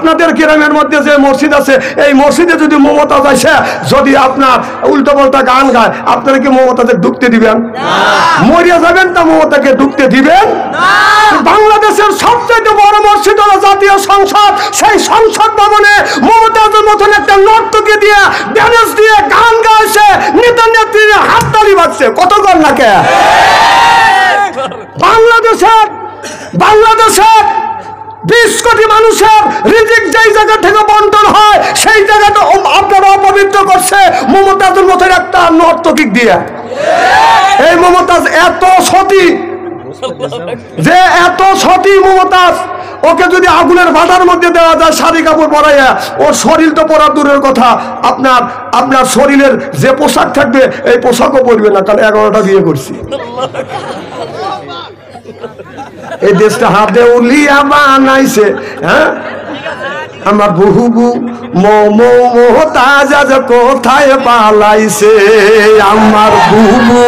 আপনাদের গ্রামের মধ্যে যে মসজিদ আছে এই মসজিদে যদি মমতাজ আসে যদি আপনার উল্টো পাল্টা গান গায় আপনারা কি মমতাজকে ঢুকতে দিবেন? মরিয়া যাবেন তা মমতাকে ঢুকতে দিবেন? বাংলাদেশের সবচেয়ে বড় মসজিদ হলো জাতীয় সংসদ। সেই সংসদ ভবনে মমতাজের মতন একটা নর্তকী দিয়ে ড্যান্স দিয়ে গান গাইছে, নেতা নেত্রী হাততালি বাজছে। কতক্ষণ নাকে বাংলাদেশের 20 কোটি মানুষের রিজিক যেই জায়গা থেকে বন্টন হয় সেই জায়গাটা আপনারা অপবিত্র করছে মমতাজের মতন একটা নর্তকী দিয়ে। এই মমতাজ এত সতী যে এত সতী মমতাজ, ওকে যদি আগুনের বাধার মধ্যে দেওয়া যায় শাড়ি কাপড় পরাইয়া, ওর শরীর তো পরা দূরের কথা, আপনার শরীরের যে পোশাক থাকবে এই পোশাকও পরবে না, কারণ 11টা বিয়ে করছি। এই দেশটা হাতে উলিয়া বানাইছে। হ্যাঁ, আমার বহুবু মমতাজ কোথায় পালাইছে, আমার বহুবু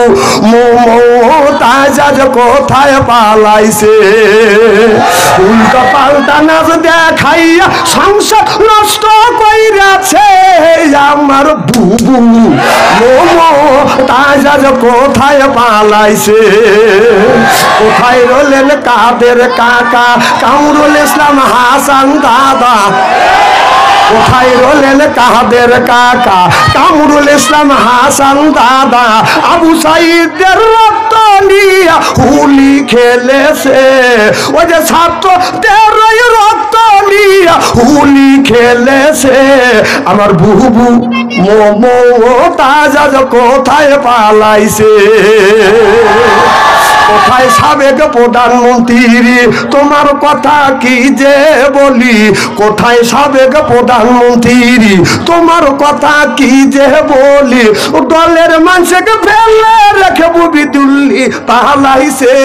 মমতাজ কোথায় পালাইছে। উল্টো পাল্টা নাচ দেখাইয়া সংসার নষ্ট কইরাছে, আমার বুবু মমতাজ কোথায় পালাইছে। কোথায় রলেন কাদের কাকা কামরুল ইসলাম হাসান দাদা, কোথায় রলেন কাদের কাকা কামরুল ইসলাম হাসান দাদা। আবু সাইদের রক্ত নিয়া হুলি খেলেছে, ওই যে ছাত্রদের রক্ত নিয়া হুলি খেলেছে। আমার বুবু মমতাজ কোথায় পালাইছে। কোথায় সাবেক প্রধানমন্ত্রী, তোমার কথা কি যে বলি। কোথায় সাবেক প্রধানমন্ত্রী, তোমার কথা কি যে বলি। দলের মানুষকে ফেলে রেখে বুবি দিল্লি পালাইছে,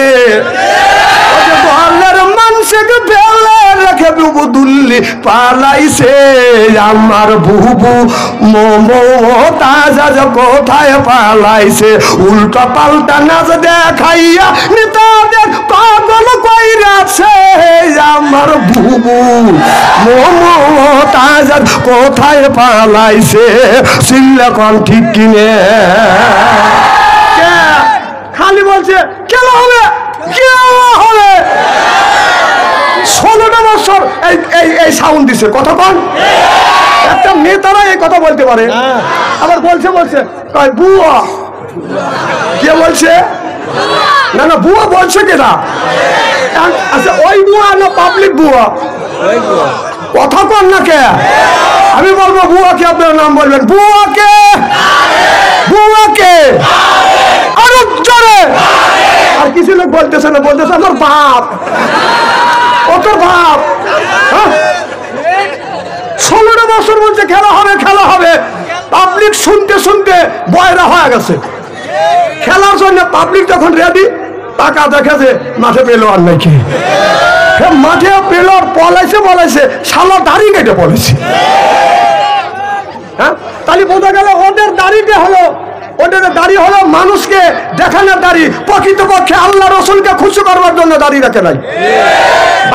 দলের মানুষকে ফেলে রেখে বুবু দিল্লি পালাইছে। আমার বুবু মমতাজ কোথায় পালাইছে। উল্টা পাল্টা নাচ দেখাইয়া নেতাদের পাগল কইরাছে, আমার বুবু মমতাজ কোথায় পালাইছে। সিল্লাকন ঠিক কিনে খালি বলছে খেলা হবে, খেলা হবে। 16টা বছর এই সাউন্ড দিছে। কতক্ষণ একটা নেতারা এই কথা বলতে পারে? আবার বলছে কয় বুয়া। কে বলছে? না না, বুয়া বলছে কেনা? আচ্ছা, ওই বুয়া না পাবলিক বুয়া? কথা কন না কে? আমি বলবো বুয়াকে, আপনার নাম বলবেন। বুয়াকে, বুয়াকে আরো জোরে। আর কিছু লোক বলতেছে না, বলতেছে আমার বাপ, ও তোর বাপ। 16টা বছর বলছে খেলা হবে, খেলা হবে। পাবলিক শুনতে শুনতে বয়রা হয়ে গেছে। খেলার জন্য পাবলিক যখন রেডি, টাকা দেখেছে মাঠে পেলো আর নাকি, মাঠে পেলো পলাইছে শালা দাড়ি কেটে পলাইছে। হ্যাঁ, তাহলে বোঝা গেল ওদের দাড়িটা হলো, ওদের দাড়ি হলো মানুষকে দেখানোর দাড়ি, প্রকৃতপক্ষে আল্লাহ রসুলকে খুশি করবার জন্য দাড়ি রাখে নাই।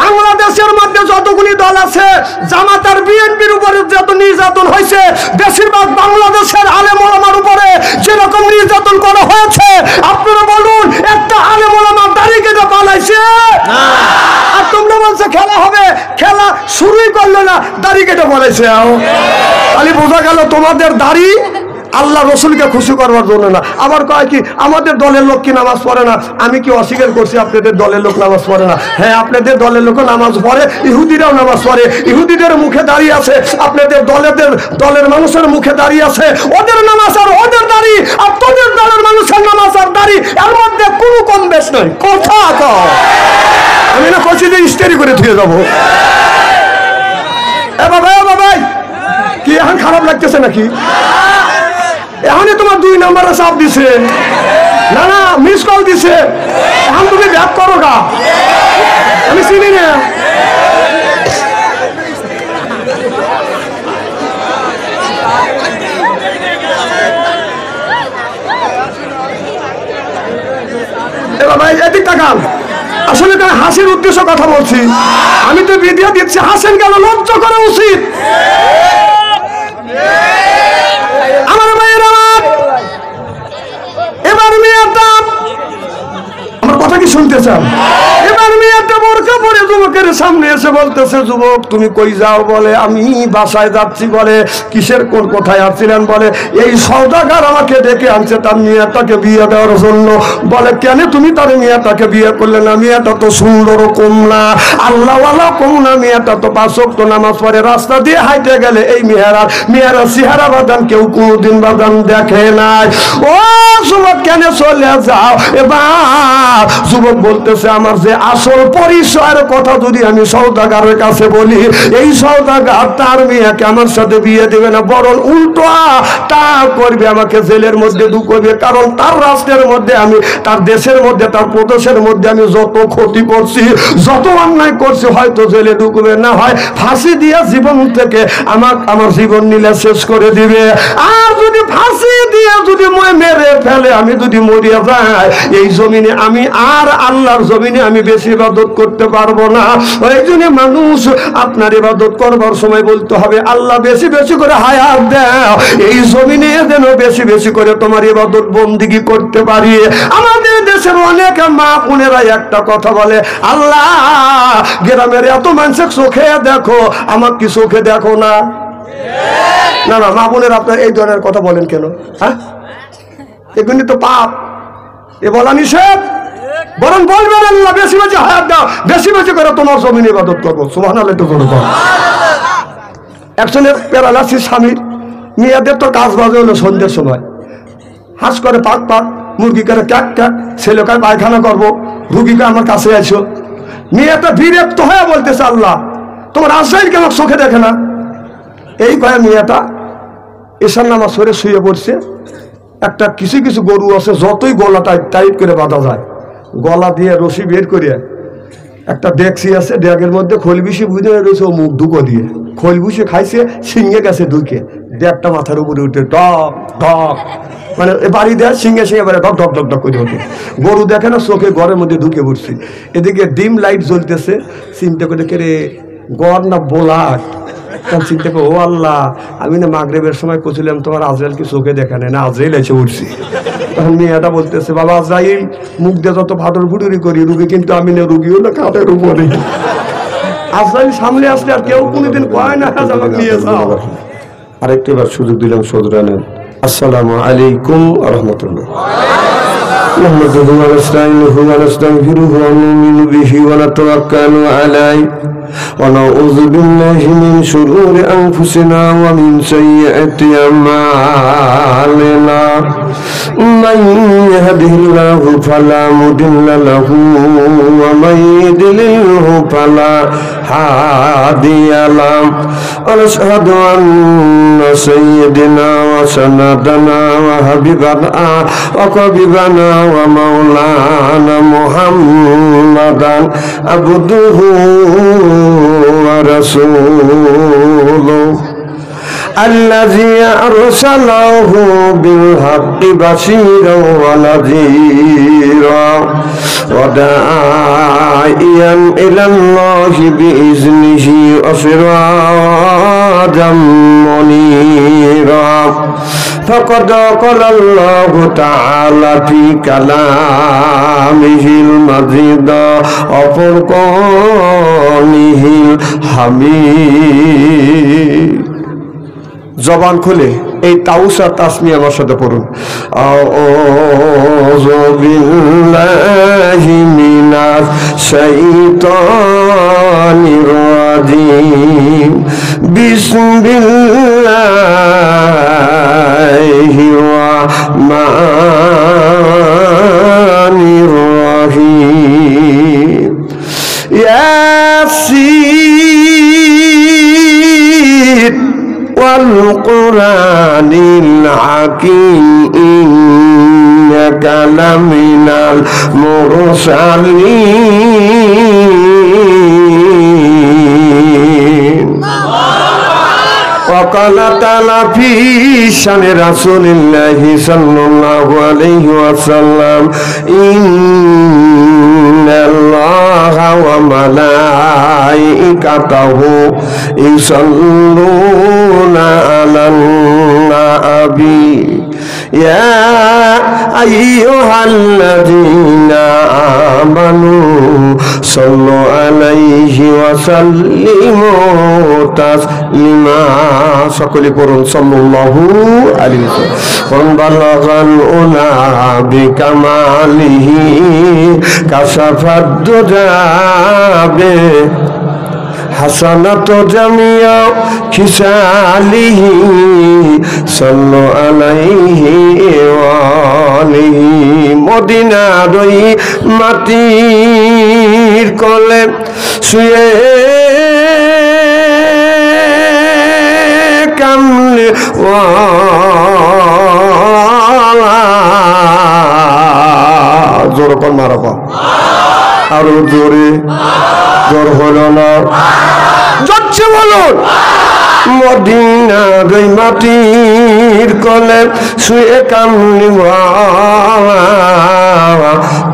বাংলাদেশের মধ্যে যতগুলি দল আছে, জামাত আর বিএনপির উপরে যত নির্যাতন হয়েছে, বেশিরভাগ বাংলাদেশের আলেম ওলামার উপরে যেরকম নির্যাতন করা হয়েছে, আপনারা বলুন একটা আলেম ওলামা দাড়ি কেটে পালাইছে? আর তোমরা বলছো খেলা হবে, খেলা শুরুই করলো না, দাড়ি কেটে পালাইছে। তাহলে বোঝা গেল তোমাদের দাড়ি আল্লাহ রসুলকে খুশি করবার জন্য না। আবার কয় কি আমাদের দলের লোক কি নামাজ পড়ে না? আমি কি অস্বীকার করছি আপনাদের দলের লোক নামাজ পড়ে না? হ্যাঁ, আপনাদের দলের লোক নামাজ পড়ে, ইহুদিরাও নামাজ পড়ে। ইহুদিদের মুখে দাঁড়িয়ে আছে, আপনাদের দলের মানুষের মুখে দাঁড়িয়ে আছে ওদের নামাজ আর ওদের দাড়ি, আর তোদের দলের মানুষের নামাজ আর দাড়ি, এর মধ্যে কোনো কম বেশ নয়। কথা কও, আমি না কইছি যে ইস্তেরি করে ধুয়ে যাবো। এ বাবা কি এখন খারাপ লাগতেছে নাকি? এখনই তোমার 2 নম্বরে চাপ দিছে, না না মিস কল দিছে, এখন তুমি ব্যাক করো গা, আমি চিনি না। এবার ভাই এদিক তাকান, আসলে কেন হাসির উদ্দেশ্য কথা বলছি, আমি তো ভিডিও দিচ্ছি, হাসেন কেন? লজ্জা করা উচিত। আমার ভাইয়েরা, এবার মেয়েটা, আমার কথা কি শুনতে চান? এবার মেয়েটা বোরকা পরে যুবকের সামনে এসে বলতেছে, যুবক তুমি কই যাও? বলে আমি বাসায় যাচ্ছি। বলে কিসের, কোন কোথায় আসছিলেন? বলে এই সওদাগর আমাকে ডেকে আনছে তার মেয়েটাকে বিয়ে দেওয়ার জন্য। বলে কেন তুমি তার মেয়েটাকে বিয়ে করলে না? মেয়েটা তো সুন্দর কমলা, আল্লাহওয়ালা কমলা, মেয়েটা তো 5 ওয়াক্ত নামাজ পড়ে, রাস্তা দিয়ে হাইটে গেলে এই মেয়েরা চেহারা বাদান কেউ কোনোদিন বাদান দেখে নাই। ও যুবক কেন চলে যাও? এবার যুবক বলতেছে, আমার যে আসল পরিচয়ের কথা যদি আমি সওদাগরের কাছে বলি, এই সওদাগর তার মেয়েকে আমার সাথে বিয়ে দেবে না, বরং উল্টো তা করবে, আমাকে জেলের মধ্যে ঢুকবে। কারণ তার রাষ্ট্রের মধ্যে আমি, তার দেশের মধ্যে, তার প্রদেশের মধ্যে আমি যত ক্ষতি করছি, যত অন্যায় করছি, হয়তো জেলে ঢুকবে, না হয় ফাঁসি দিয়ে জীবন থেকে আমার জীবন নিলে শেষ করে দিবে। আর যদি ফাঁসি দিয়ে যদি মেরে ফেলে, আমি যদি মরিয়া যাই, এই জমিনে আমি আর আল্লাহর জমিনে আমি বেশি ইবাদত করতে পারবো না। ওই জন্য মানুষ আপনার ইবাদত করবার সময় বলতে হবে, আল্লাহ বেশি বেশি করে হায়াত দাও, এই জমিনে যেন বেশি বেশি করে তোমার ইবাদত বন্দিগি করতে পারি। আমাদের দেশের অনেক মা বোনেরা একটা কথা বলে, আল্লাহ গ্রামের এত মানুষের চোখে দেখো, আমার কি চোখে দেখো না? না না মা বোনের আপনার এই ধরনের কথা বলেন কেন? হ্যাঁ, এগুলি তো পাপ, এ বলা নিষেধ। বরং বলবেন আল্লাহ বেশি বেশি হায়াত দাও, বেশি বেশি করে তোমার জমিন ইবাদত করবো। সুবহানাল্লাহ তো করবো। একজনের প্যারালাইসিস স্বামীর, মেয়েদের তো কাজ বাজে হলো সন্ধ্যের সময়, হাঁস করে পাক পাক, মুরগি করে ক্যাক ক্যাক, ছেলেকে পায়খানা করবো, রুগীকে আমার কাছে আইছো। মেয়েটা বিরক্ত হয়ে বলতেছে, আল্লাহ তোমার আজরাইলকে আমার চোখে দেখে না? এই কয়ে মেয়েটা এশার নামাজ পড়ে শুয়ে পড়ছে। একটা কিছু কিছু গরু আছে, যতই গলা টাইট করে বাঁধা যায়, গলা দিয়ে রশি বের করিয়ে একটা ডেকসি আছে, ডেকের মধ্যে খোলবিশি বুঝে রয়েছে, ও মুখ ঢুকো দিয়ে খোলবিশি খাইছে, সিংহে গেছে ঢুকে, ডেকটা মাথার উপরে উঠে ডক ডক, মানে বাড়ি দেয় সিংহে সিংহে বেড়ে ডক ডক ডক ডক করে ওঠে। গরু দেখে না, চোখে ঘরের মধ্যে ঢুকে পড়ছি। এদিকে ডিম লাইট জ্বলতেছে, চিন্তা করে কে রে গড় না বোলাট। তখন চিন্তা করে, ও আল্লাহ, আমি না মাগরিবের সময় করছিলাম তোমার আজরাইল কি চোখে দেখা নেই না? আজরাইল এসে উঠছি। তখন মেয়েটা বলতেছে, বাবা আজরাইল মুখ দিয়ে যত ভাদর ফুটুরি করি, রুগী কিন্তু আমি না, রুগী হলো খাটের উপরে। আজরাইল সামনে আসলে আর কেউ কোনোদিন কয় না আমাকে নিয়ে যাও। আরেকটি বার সুযোগ দিলাম, সদরা নেন। আসসালামু আলাইকুম ওয়া রাহমাতুল্লাহ। نحمده ونستعينه ونستغفره ونؤمن به ونتوكل عليه ونعوذ بالله من شرور أنفسنا ومن سيئات أعمالنا من يهده الله فلا مضل له ومن يضلله فلا هادي له ونشهد أن سيدنا وسندنا وحبيبنا وقريبنا ومولانا محمدا عبده ورسوله الذي أرسله بالحق بشيرا ونذيرا وداعيا إلى الله بإذنه وسراجا منيرا فقد قال الله تعالى في كلامه المجيد وفرقانه الحميد। জবান খুলে এই তাউসা তাসমি আমার সাথে পড়ুন। আউযু বিল্লাহি মিনাশ শাইতানির রাজিম বিসমিল্লাহির রাহমানির রাহিম। ইয়াসিন والقرآن الحكيم إنك لمن المرسلين وقال تعالى في شأن رسول الله صلى الله عليه وسلم إن ইন্নাল্লাহা ওয়া মালাইকাতাহু ইউসাল্লুনা আলান নাবী ইয়া আইয়ুহাল্লাযীনা আমানু সাল্লু আলাইহি ওয়া সাল্লিমু তাসলিমা। সকলে পড়ুন সাল্লাল্লাহু আলাইহি ওয়াসাল্লাম। বালাগাল উলা বিকামালিহি কাশাফাদ দুজাবে হাসানাত জামিয়া খিসালিহি সাল্লু আলাইহি ওয়া আলিহি। মদিনার ওই মাটির কোলে শুয়ে কামলে ওয়ালা জোর কর মারবা আরো জোরে জোর হলো না যাচ্ছে বলুন। মদিনার ওই মাটির কোলে শুয়ে কামলিওয়ালা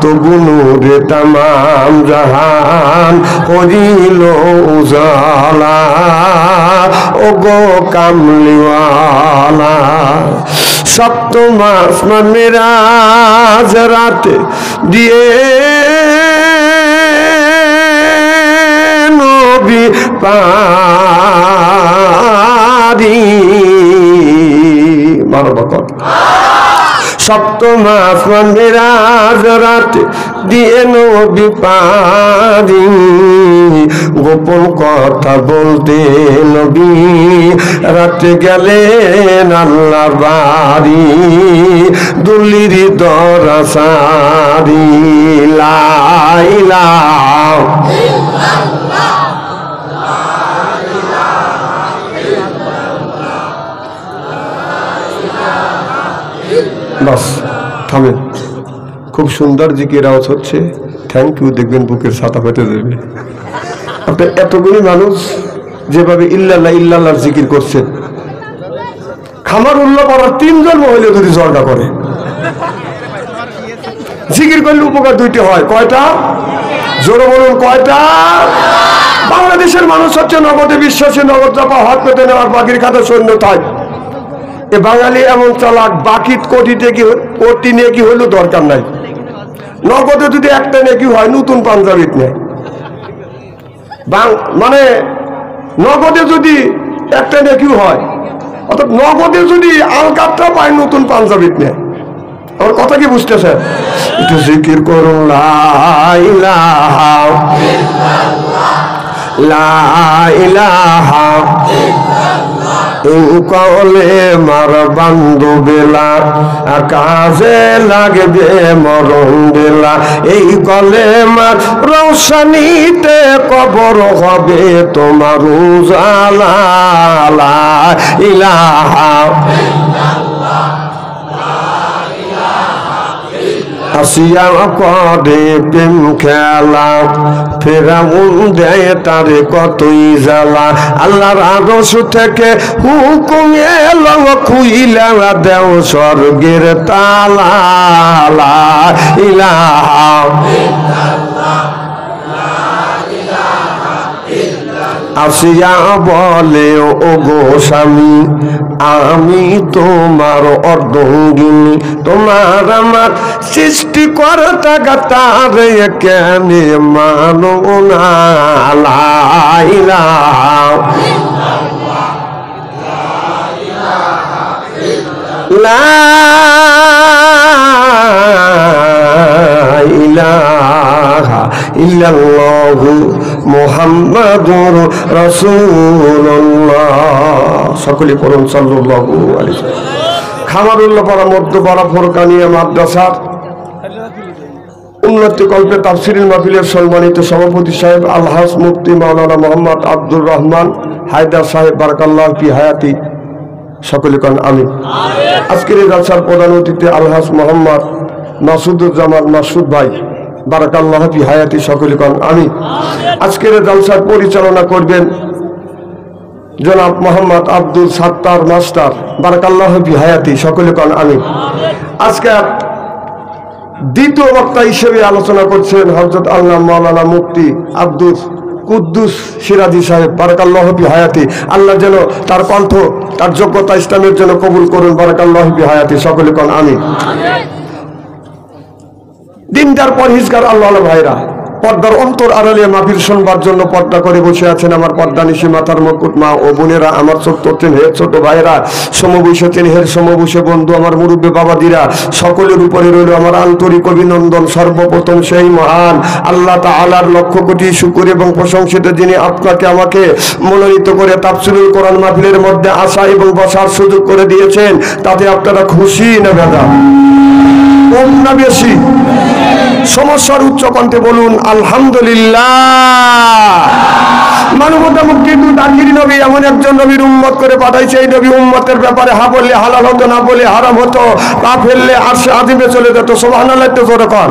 তবু নূরে তামাম জাহান করিল উজালা ও গো কামলিওয়ালা। সপ্তম আসমান মেরাজ রাতে দিয়ে নবী পারি মারবকত। সপ্তম আসমান মেরাজ রাতে দিয়ে নবী পারি গোপন কথা বলতে নবী রাতে গেলেন আল্লাহর বাড়ি দুলির দরাসারি লা ইলাহা বাস থামে। খুব সুন্দর জিকির আওয়াজ হচ্ছে, থ্যাংক ইউ। দেখবেন বুকের ছাতা ফেটে দেবে। আপনার এতগুলি মানুষ যেভাবে ইল্লাল্লাহ ইল্লাল্লাহর জিকির করছেন, খামার উল্লাহ পড়ার 3 জন মহিলা যদি জর্দা করে জিকির করলে উপকার 2টি হয়। কয়টা? জোরে বলুন কয়টা? বাংলাদেশের মানুষ হচ্ছে নগদে বিশ্বাসী, নগদ চাপা হাত পেতে নেওয়ার বাকির খাতে সৈন্য থাক। এ বাঙালি এমন চালাক, বাকি কোটি নিয়ে কি হইলেও দরকার নাই। নগদে যদি একটা নেকি হয় নতুন পাঞ্জাবিত নেয়, মানে নগদে যদি একটা নেকি হয়, অর্থাৎ নগদে যদি আলকাতরা পায় নতুন পাঞ্জাবিত নেয়। আমার কথা কি বুঝতেছে? একটু জিকির করুন লা ইলাহা ইল্লাল্লাহ লা ইলাহা কলে মার বান্ধু বেলা কাজে লাগবে মরণ বেলা। এই কলে মার রৌশনীতে কবর হবে তোমার উজালা লা ইলাহা আসিয়া করে প্রেম খেলা ফেরাউন দেয় তারে কতই জ্বালা। আল্লাহর আরশ থেকে হুকুম এলো খুইলা দেও স্বর্গের তালা লা ইলাহা আসিয়া বলে ও গো স্বামী আমি তোমার অর্ধাঙ্গিনী, তোমার আমার সৃষ্টি কর্তা গাতারে কেন মানো না লা ইলাহা লা ইলাহা ইল্লাল্লাহু মুহাম্মাদুর রাসূলুল্লাহ। সকলে পড়ুন সাল্লাল্লাহু আলাইহি ওয়াসাল্লাম। খামারুল্লাহ পাড়া মধ্যপাড়া ফোরকানিয়া মাদ্রাসার উন্নতি কল্পে তাফসিরুল মাহফিলের সম্মানিত সভাপতি সাহেব আলহাজ মুফতি মাওলানা মোহাম্মদ আব্দুর রহমান হায়দার সাহেব বারাকাল্লাহু ফি হায়াতি। সকলে কোন আমিন। আজকের এই জলসার প্রধান অতিথি আলহাজ মোহাম্মদ মাসুদুজ্জামান মাসুদ ভাই বারাকাল্লাহু ফি হায়াতি। সকলে কোন আমিন। আজকের এই জলসার পরিচালনা করবেন জনাব মোহাম্মদ আব্দুল সাত্তার মাস্টার বারাকাল্লাহু ফি হায়াতি। সকলে কোন আমিন। আজকে দ্বিতীয় বক্তা হিসেবে আলোচনা করছেন হযরত আল্লাহ মাওলানা মুফতি আব্দুল কুদ্দুস সিরাজি সাহেব, বারাকাল্লাহু ফি হায়াতি। আল্লাহ যেন তার কণ্ঠ, তার যোগ্যতা ইসলামের জন্য কবুল করুন, বারাকাল্লাহু ফি হায়াতি। সকলে কোন আমিন। দিনদার পরহেজগার আল্লাহ ভাইরা, পর্দার অন্তর আড়ালে মাহফিল শুনবার জন্য পর্দা করে বসে আছেন আমার পর্দা নিশি মাথার মুকুট মা ও বোনেরা, আমার ছোট্ট চেনহের ছোট ভাইরা, সমবয়সী চেনহের সমবয়সী বন্ধু, আমার মুরব্বী বাবাজিরা, সকলের উপরে রইল আমার আন্তরিক অভিনন্দন। সর্বপ্রথম সেই মহান আল্লাহ তাআলার লক্ষ কোটি শুকর এবং প্রশংসিত, যিনি আপনাকে আমাকে মনোনীত করে তাফসীরুল কোরআন মাহফিলের মধ্যে আসা এবং বসার সুযোগ করে দিয়েছেন। তাতে আপনারা খুশি না বেদা? কম না বেশি? সমস্যার উচ্চ কণ্ঠে বলুন আলহামদুলিল্লাহ। মানবতা মুক্তি আখির নবী এমন একজন নবীর উম্মত করে পাঠাইছে, এই নবী উম্মতের ব্যাপারে হা বললে হালাল হতো, না বলে হারাম হতো, পা ফেললে আরশে আজিমে চলে যেত। সুবহানাল্লাহ তো জোরে কর।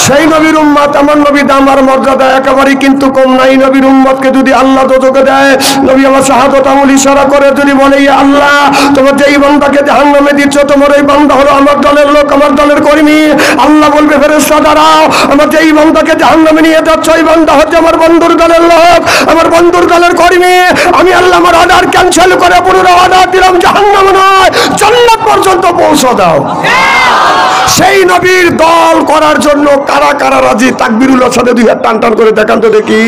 সেই নবীর উম্মত, আমার নবী দাম আর মর্যাদা একেবারেই কিন্তু কম নাই। নবীর উম্মতকে যদি আল্লাহ দোজখে দেয়, নবী আমার শাহাদাত আমল ইশারা করে যদি বলে, ইয়া আল্লাহ, তোমার যেই বান্দাকে জাহান্নামে দিচ্ছ, তোমার এই বান্দা হলো আমার দলের লোক, আমার দলের কর্মী। আল্লাহ বলবে, ফেরেশতা দাঁড়াও, আমার যেই বান্দাকে জাহান্নামে নিয়ে যাচ্ছ, এই বান্দা হচ্ছে আমার বন্ধুর দলের লোক, আমার বন্ধুর দলের কর্মী। আমি আল্লাহ আমার অর্ডার ক্যান্সেল করে পুরো অর্ডার দিলাম, জাহান্নামে নয় জান্নাত পর্যন্ত পৌঁছে দাও। সেই নবীর দল করার জন্য কারা কারা রাজি? তাকবীরুল্লাহ সাথে দুই হাত টান টান করে দেখান তো দেখি।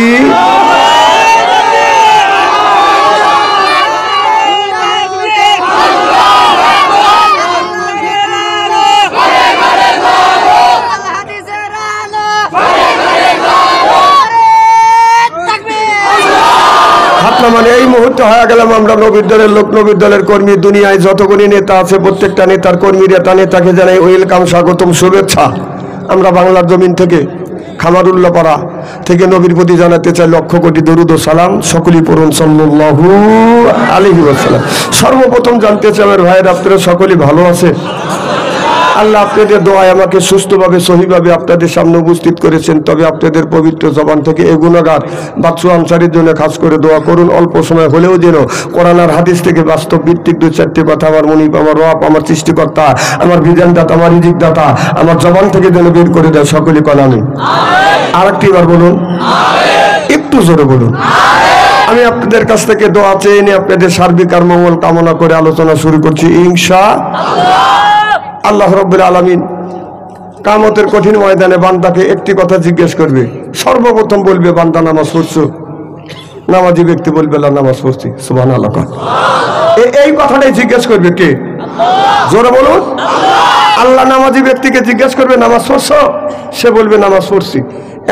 মানে এই মুহূর্তে হয়ে গেলাম আমরা নবীর দলের লোক, নবীর দলের কর্মী। দুনিয়ায় যতগুলি নেতা আছে প্রত্যেকটা নেতার কর্মীরা, নেতাকে জানাই ওয়েলকাম, স্বাগতম, শুভেচ্ছা। আমরা বাংলার জমিন থেকে খামারুল্লাহপাড়া থেকে নবীর প্রতি জানাতে চাই লক্ষ কোটি দরুদ ও সালাম। সকলেই পড়ুন সাল্লাল্লাহু আলাইহি ওয়াসাল্লাম। সর্বপ্রথম জানতে চাই আমার ভাইয়ের, আপনারা সকলেই ভালো আছে? আল্লাহ আপনাদের দোয়ায় আমাকে সুস্থভাবে সহিভাবে আপনাদের সামনে উপস্থিত করেছেন। তবে আপনাদের পবিত্র জবান থেকে এই গুনাহগার বাচ্চু আনসারীর জন্য খাস করে দোয়া করুন। অল্প সময় হলেও যেন কোরআন আর হাদিস থেকে বাস্তব ভিত্তিক দু চারটি কথা আমার মুনিব, আমার রব, আমার সৃষ্টিকর্তা, আমার বিধানদাতা, আমার রিজিকদাতা আমার জবান থেকে যেন বের করে দেয়। সকলে কল আমিন। আরেকটি বার বলুন, একটু জোরে বলুন। আমি আপনাদের কাছ থেকে দোয়া চেয়ে নিয়ে আপনাদের সার্বিক আর মঙ্গল কামনা করে আলোচনা শুরু করছি ইনশাআল্লাহ। আল্লাহ রাব্বুল আলামিন কিয়ামতের কঠিন ময়দানে বান্দাকে একটি কথা জিজ্ঞেস করবে। সর্বপ্রথম বলবে, বান্দা নামাজ পড়ছো? নামাজি ব্যক্তি বলবে, আল্লাহ নামাজ পড়ছি। সুবহানাল্লাহ। এই কথাটাই জিজ্ঞেস করবে কে? জোরে বলুন। আল্লাহ নামাজি ব্যক্তিকে জিজ্ঞেস করবে, নামাজ পড়ছো? সে বলবে, নামাজ পড়ছি।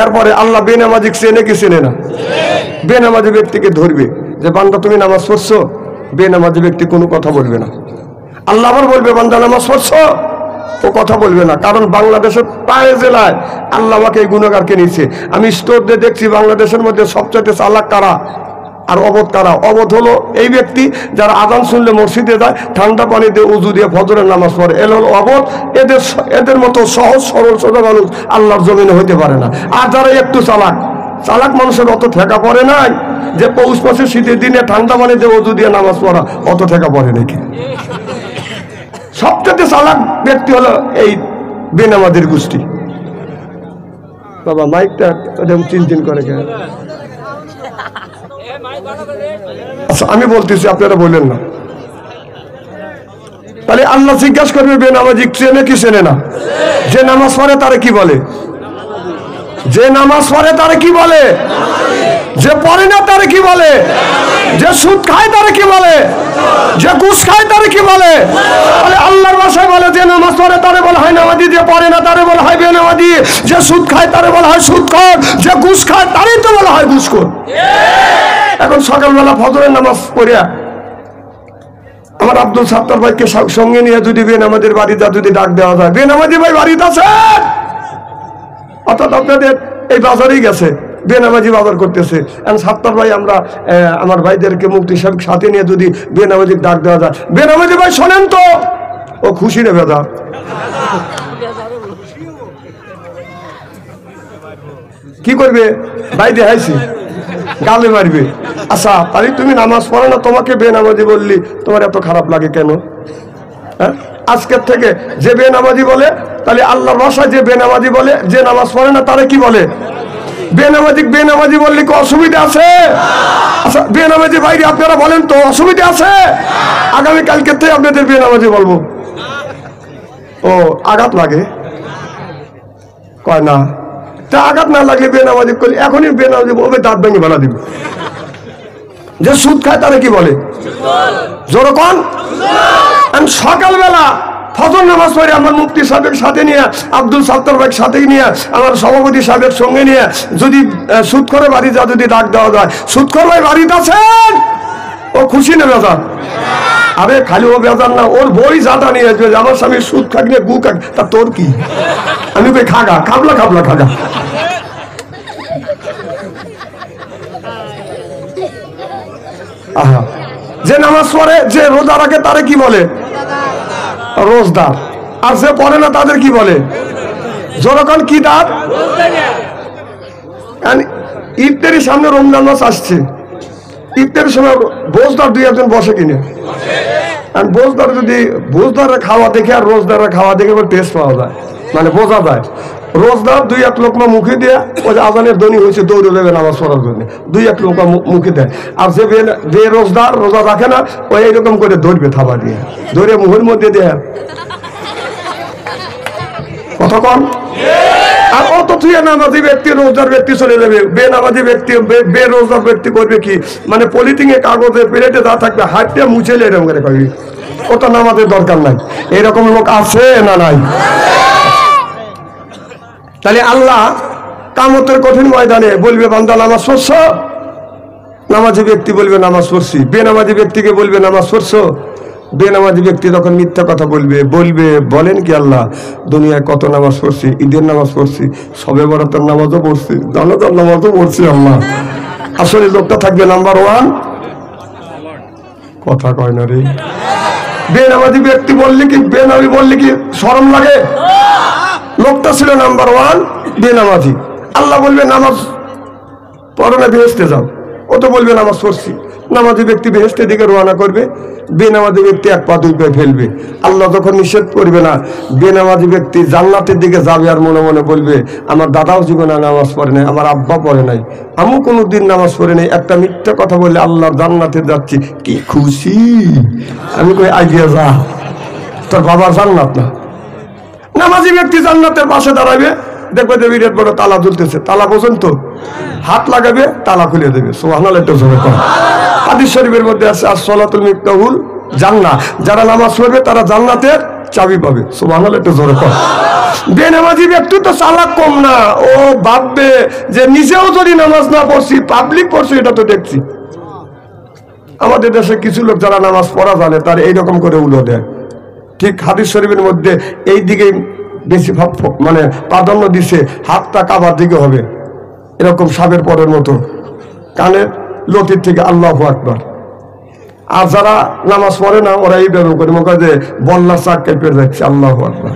এরপরে আল্লাহ বেনামাজি চেনে কি চেনে না? বেনামাজি ব্যক্তিকে ধরবে যে, বান্দা তুমি নামাজ পড়ছো? বেনামাজি ব্যক্তি কোনো কথা বলবে না। আল্লাহ আবার বলবে, বান্দা নামাজ পড়ছো? ও কথা বলবে না। কারণ বাংলাদেশের প্রায় জেলায় আল্লাহ আমাকে এই গুনাহগারকে নিচ্ছে। আমি স্টোর দিয়ে দেখছি বাংলাদেশের মধ্যে সবচেয়ে চালাক কারা আর অবধ কারা? অবধ হলো এই ব্যক্তি যারা আজান শুনলে মসজিদে যায়, ঠান্ডা পানি দিয়ে উজু দিয়ে ফজরের নামাজ পড়ে। এল হলো অবধ। এদের মতো সহজ সরল সোজা মানুষ আল্লাহর জমিনে হইতে পারে না। আর যারা একটু চালাক, চালাক মানুষের অত ঠেকা পড়ে নাই যে পৌষ মাসে শীতের দিনে ঠান্ডা পানি দিয়ে উজু দিয়ে নামাজ পড়া, অত ঠেকা পড়ে নাকি? সবচেয়ে চালাক ব্যক্তি হলো এই বেনামাজির গোষ্ঠী। বাবা মাইকটা চিনচিন করে কেন? আচ্ছা আমি বলতেছি, আপনারা বললেন না। তাহলে আল্লাহ জিজ্ঞাসা করবে, বেনামাজি চেনে কি চেনে না? যে নামাজ পড়ে তারে কি বলে? যে নামাজ পড়ে তারে কি বলে? যে পড়ে না তারে কি বলে? যে সুদ খায় তারে কি বলে? যে ঘুষ খায় তারে কি বলে? তাহলে আল্লাহর ভাষায় বলে, যে নামাজ পড়ে তারে বলা হয় নামাজি, যে পড়ে না তারে বলা হয় বেনামাজি, যে সুদ খায় তারে বলা হয় সুদখোর, যে ঘুষ খায় তারই তো বলা হয় ঘুষখোর। এখন সকালবেলা ফজরের নামাজ পড়িয়া আমার আব্দুল সাত্তার ভাইকে সঙ্গে নিয়ে যদি বেনামাজির বাড়িতে যদি ডাক দেওয়া যায়, বেনামাজি ভাই বাড়িতে আছে, অর্থাৎ আপনাদের এই বাজারেই গেছে, বেনামাজি বাজার করতেছে। সাত্তার ভাই আমরা আমার ভাইদেরকে মুফতি সাহেব সাথে নিয়ে যদি বেনামাজির ডাক দেওয়া যায়, বেনামাজি ভাই শোনেন তো, ও খুশি নেবে দা। কি করবে? ভাই দেখাইছি, গালে মারবে। আচ্ছা তাহলে তুমি নামাজ পড়ো না, তোমাকে বেনামাজি বললি তোমার এত খারাপ লাগে কেন? হ্যাঁ, আজকের থেকে যে বেনামাজি বলে, তাহলে আল্লাহর ভাষায় যে বেনামাজি বলে, যে নামাজ পড়ে না তারা কি বলে? বেনামাজি বললে কি অসুবিধা আছে? আচ্ছা, বেনামাজি বাইরে আপনারা বলেন তো, অসুবিধা আছে? আগামীকালকে থেকে আপনাদের বেনামাজি বলবো। ও আঘাত লাগে কয় না, তা আঘাত না লাগলে বেনামাজি করলে এখনই বেনামাজি বলবে, দাঁত ভেঙে বেলা দিবে। যে সুদ খায় তারা কি বলে? জোর কোন? সকালবেলা ফজর নামাজ পড়ে আমার মুফতি সাহেবের সাথে নিয়ে, আব্দুল সাত্তার ভাইয়ের সাথে নিয়ে, আমার সভাপতি সাহেবের সঙ্গে নিয়ে যদি সুদখোরের বাড়ি যা যদি ডাক দেওয়া যায়, সুদখোর ভাই বাড়িতে আছেন, ও খুশি না বেজার? আরে খালি ও বেজার না, ওর বই যাটা নিয়ে আসবে যে আমার স্বামী সুদ খাক নিয়ে গু খাক, তা তোর কি? আমি কই খাগা, খাবলা খাবলা খাগা। আহা, যে নামাজ পড়ে, যে রোজা রাখে তারে কি বলে? রোজদার। আর যে পড়ে না তাদের কি বলে? যখন কি দাঁত? ইফতারির সামনে রমজান মাস আসছে, ইফতারের সময় বোঝদার দুই একজন বসে কিনে, আর বোঝদার যদি বোঝদারের খাওয়া দেখে আর রোজদারের খাওয়া দেখে টেস্ট পাওয়া যায়, মানে বোঝা যায়। রোজদার দুই এক লোকমা মুখে দেয়, ওই যে আজানের ধ্বনি হয়েছে দৌড়ে দেবে নামাজ পড়ার জন্য, দুই এক লোকমা মুখে দেয়। আর যে বেরোজদার রোজা রাখে না, ওই এইরকম করে ধরবে থাবা দিয়ে, ধরে মুখের মধ্যে দেয় কতক্ষণ। আর অত থুয়ে নামাজি ব্যক্তি রোজদার ব্যক্তি চলে যাবে, বেনামাজি ব্যক্তি বেরোজদার ব্যক্তি করবে কি, মানে পলিথিনে কাগজে প্লেটে যা থাকবে হাতে মুছেলে এরকম করে করবি, ওটা নামাজের দরকার নাই। এরকম লোক আছে না নাই? তাহলে আল্লাহ কিয়ামতের কঠিন ময়দানে বলবে, বান্দা নামাজ পড়ছো? নামাজি ব্যক্তি বলবে নামাজ পড়ছি। বেনামাজি ব্যক্তিকে বলবে নামাজ পড়ছো? বেনামাজি ব্যক্তি তখন মিথ্যা কথা বলবে, বলেন কি আল্লাহ, দুনিয়ায় কত নামাজ পড়ছি, ঈদের নামাজ পড়ছি, শবে বরাতের নামাজও পড়ছি, জানাজার নামাজও পড়ছি আল্লাহ। আসলে লোকটা থাকবে নাম্বার 1। কথা কয় না রে। বেনামাজি ব্যক্তি বললে কি, বেনামাজি বললে কি শরম লাগে? লোকটা ছিল নাম্বার 1 বেনামাজি। আল্লাহ বলবে নামাজ পড়ো না, বেহেশতে যাও। ও তো বলবে নামাজ পড়ছি। নামাজি ব্যক্তি বেহেশতের দিকে রওনা করবে, বেনামাজি ব্যক্তি এক পা দুই পায়ে ফেলবে। আল্লাহ যখন নিষেধ করবে না, বেনামাজি ব্যক্তি জান্নাতের দিকে যাবে আর মনে মনে বলবে, আমার দাদাও জীবনে নামাজ পড়ে নাই, আমার আব্বা পড়ে নাই, আমিও কোনোদিন নামাজ পড়ে নাই, একটা মিথ্যা কথা বললে আল্লাহর জান্নাতে যাচ্ছি, কি খুশি। আমি কই আইডিয়া যা, তোর বাবার জান্নাত না। নামাজি ব্যক্তি জান্নাতের পাশে দাঁড়াবে, দেখবে যে বিরাট বড় তালা ঝুলতেছে, তালা পর্যন্ত হাত লাগাবে, তালা খুলে দেবে। সুবহানাল্লাহ, একটু জোরে কর। হাদিস শরীফের মধ্যে আছে, as-সালাতুল মিফতাহুল জান্নাহ, যারা নামাজ পড়বে তারা জান্নাতের চাবি পাবে। সুবহানাল্লাহ, একটু জোরে কর। বেনামাজি ব্যক্তি তো চালাক কম না, ও ভাববে যে নিজেও যদি নামাজ না পড়ছি, পাবলিক পড়ছি, এটা তো দেখছি। আমাদের দেশে কিছু লোক যারা নামাজ পড়া জানে, তার এইরকম করে উলো দেয়। ঠিক হাদিস শরীফের মধ্যে এই দিকে বেশি মানে প্রাধান্য দিছে, হাতটা কাবার দিকে হবে, এরকম সাবের পরের মতো, কানের লতির থেকে আল্লাহু আকবার। আর যারা নামাজ পড়ে না, ওরা এইভাবে করে মনে করে যে বন্যার চাক কেটে যাচ্ছে, আল্লাহু আকবার,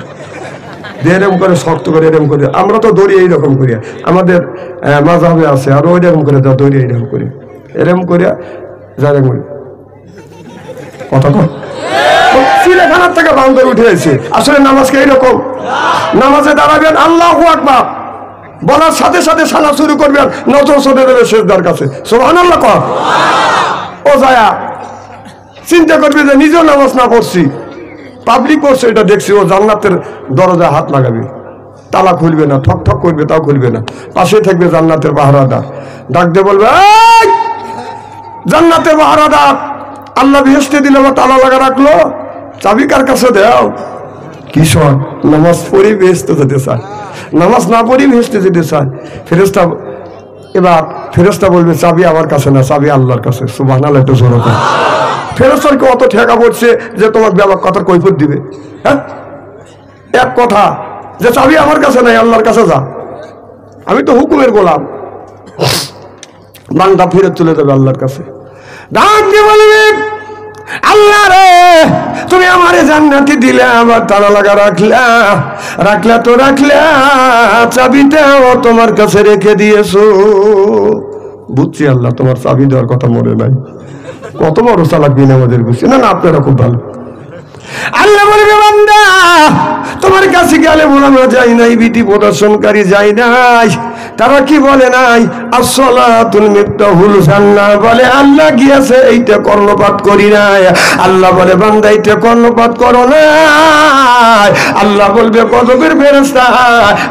এরকম করে শক্ত করে এরকম করে। আমরা তো দড়ি এইরকম করি, আমাদের মাযহাবে আছে, আর ওইরকম করে যা দড়ি এইরকম করে, এরকম করে যারা করে কথা কয় চিড়িয়াখানার থেকে বান্দর উঠে এসে। আসলে নামাজকে এইরকম, নামাজে দাঁড়াবেন, আল্লাহু আকবার বলার সাথে সাথে সালা শুরু করবেন, নজর চলে যাবে সেজদার কাছে। সুবহানাল্লাহ কর। ও যায়া চিন্তা করবে যে নিজেও নামাজ না পড়ছি, পাবলিক পড়ছে, এটা দেখছি, ও জান্নাতের দরজায় হাত লাগাবে, তালা খুলবে না, ঠক ঠক করবে, তাও খুলবে না। পাশে থাকবে জান্নাতের পাহারাদার, ডাক দিয়ে বলবে, জান্নাতের পাহারাদার, আল্লাহ বেহেশতে দিল, আমার তালা লাগা রাখলো, চাবি কার কাছে দাও? কিশোর নামাজ পড়ি বেহেশতে যেতে চায়, নামাজ না পড়ি বেহেশতে যেতে চায়। ফেরেশতা, এবার ফেরেশতা বলবে, চাবি আমার কাছে না, চাবি আল্লাহর কাছে। সুবহানাল্লাহ, একটু জোরে কর। ফেরেশতাকে অত ঠেকা পড়ছে যে তোমার ব্যাপার কথার কৈফিয়ত দিবে। হ্যাঁ, এক কথা যে চাবি আমার কাছে নাই, আল্লাহর কাছে যা, আমি তো হুকুমের গোলাম। বান্দা ফিরে চলে যাবে আল্লাহর কাছে, ডাক দিয়ে বলবে, আল্লাহ রে, তুমি আমারে জান্নাতি দিলে, আমার তালা লাগা রাখলা, রাখলা তো রাখলা, চাবিটাও তোমার কাছে রেখে দিয়েছো। বুঝছি আল্লাহ, তোমার চাবি দেওয়ার কথা মনে নাই। কত বড় চালাক বিন আমাদের বুঝছি না, না আপনারা খুব ভালো। আল্লাহ বলবে বান্দা তোমার কাছে গেলে মোলামা যাই নাই, বিধি প্রদর্শনকারী যাই নাই, তারা কি বলে নাই আসসালাতুল মিফতাহুল জান্নাহ, বলে আল্লাহ গিয়েছে এইটা কর্ণপাত করি নাই। আল্লাহ বলে বান্দা এইটা কর্ণপাত করো না। আল্লাহ বলবে গজবের ফেরেশতা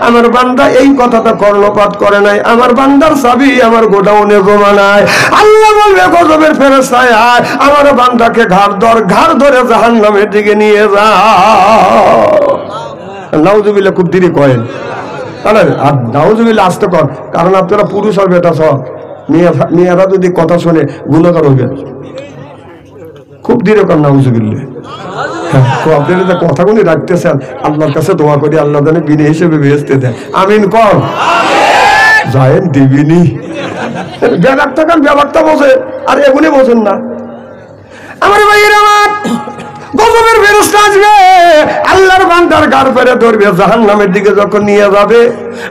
আমার বান্দা এই কথাটা কর্ণপাত করে নাই, আমার বান্দার চাবি আমার গোডাউনে জমা নাই। আল্লাহ বলবে গজবের ফেরেশতা আমার বান্দাকে ঘাড় ধরে জাহান্নামের দিকে নিয়ে যাও। নাউজুবিল্লাহ, খুব দেরি করেন নাউজুবিল্লাহ, আসতে কর, কারণ আপনারা পুরুষ আর বেটা সব মেয়েরা যদি কথা শুনে গুণাগার হইবে। খুব দেরি কর নাউজুবিল্লাহ। আপনারা যে কথাগুলি রাখতেছেন আল্লাহর কাছে দোয়া করি আল্লাহ জানে বিনে হিসেবে বেহেশতে দেয়। আমিন কর। যায়েন দিবিনি ব্যাপার থাকেন, ব্যাপারটা বোঝে আর এগুলি বোঝেন না। আমার ভাইয়ের আমার গজবের ফেরেশতা আসবে, আল্লাহর বান্দার গাড় পেরে ধরবে, জাহান্নামের দিকে যখন নিয়ে যাবে,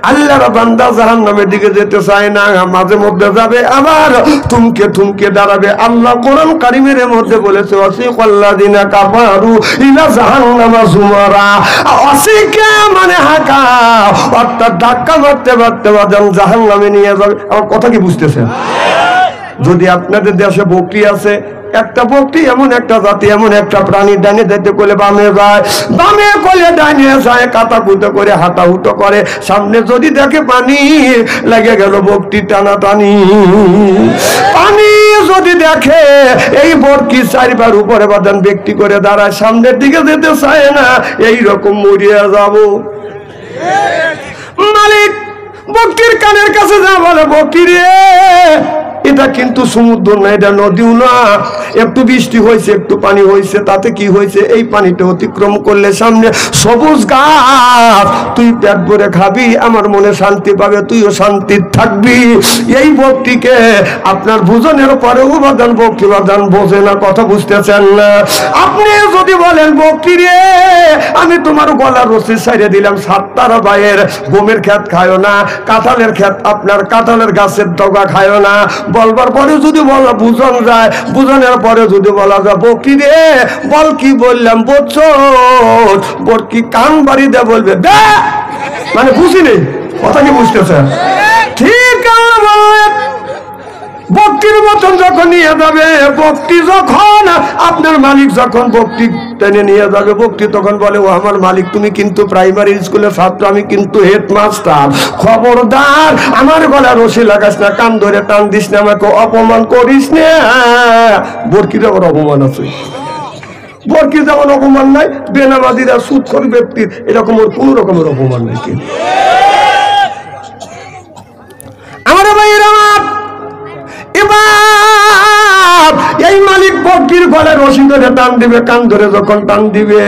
আল্লাহর বান্দা জাহান্নামের দিকে যেতে চায় না, মাঝে মধ্যে যাবে আবার থমকে থমকে দাঁড়াবে। আল্লাহ কোরআন কারিমের মধ্যে বলেছে ওয়াসিকাল্লাযিনা কাফারু ইলা জাহান্নামা যুমারা, ওয়াসিকা মানে হাকা, অর্থাৎ ধাক্কা মারতে মারতে জাহান্নামে নিয়ে যাবে। আমার কথা কি বুঝতেছেন? যদি আপনাদের দেশে বকরি আছে, একটা বকরি এমন একটা জাতি, এমন একটা প্রাণী, ডানে যেতে করলে বামে যায়, বামে করলে ডানে যায়, কাটা কুটো করে হাঁটা হুটো করে, সামনে যদি দেখে পানি লেগে গেল বকরি টানাটানি। পানি যদি দেখে এই বকরি চারবার উপরে বাদান ব্যক্তি করে দাঁড়ায়, সামনের দিকে যেতে চায় না, এই রকম মরিয়া যাব। মালিক বকরির কানের কাছে যা বলে, বকরি রে এটা কিন্তু সমুদ্র না, এটা নদীও না, একটু বৃষ্টি হয়েছে, একটু পানি হয়েছে, তাতে কি হয়েছে, এই পানিটা অতিক্রম করলে সামনে সবুজ গাছ, তুই পেট ভরে খাবি, আমার মনে শান্তি পাবে, তুইও শান্তি থাকবি। এই বকরিকে আপনার বুঝনের পরেও বাদান বকরি বাদান বোঝে না, কথা বুঝতেছেন না। আপনি যদি বলেন বকরি রে আমি তোমার গলার রশি ছাইড়ে দিলাম, সাতটার বাইয়ের গমের ক্ষেত খায়ও না, কাঁঠালের ক্ষেত আপনার কাঁঠালের গাছের ডগা খায়ও না, বলবার পরে যদি বলা বুঝন যায়, বুঝনের পরে যদি বলা যায় বকরি রে বল কি বললাম বুঝছো, বকরি কান বাড়ি দিয়ে বলবে বে, মানে বুঝি নেই, কথা কি বুঝতেছে? ঠিক বললেন। বকরির মতন যখন নিয়ে যাবে, বকরি যখন আপনার মালিক যখন বকরি টেনে নিয়ে যাবে, বকরি তখন বলে ও আমার মালিক তুমি কিন্তু প্রাইমারি স্কুলের ছাত্র, আমি কিন্তু হেডমাস্টার, খবরদার আমার গলা রশি লাগাস না, কান ধরে টান দিস না, আমাকে অপমান করিস না। বকরির আবার অপমান আছে, বকরির যেমন অপমান নাই, বেনামাজিরা সুদখোর ব্যক্তির এরকম ওর কোন রকমের অপমান নেই। আমার ভাইয়ের আমার এবার এই মালিক বকরির গলায় রশি ধরে টান দিবে, কান ধরে যখন টান দিবে,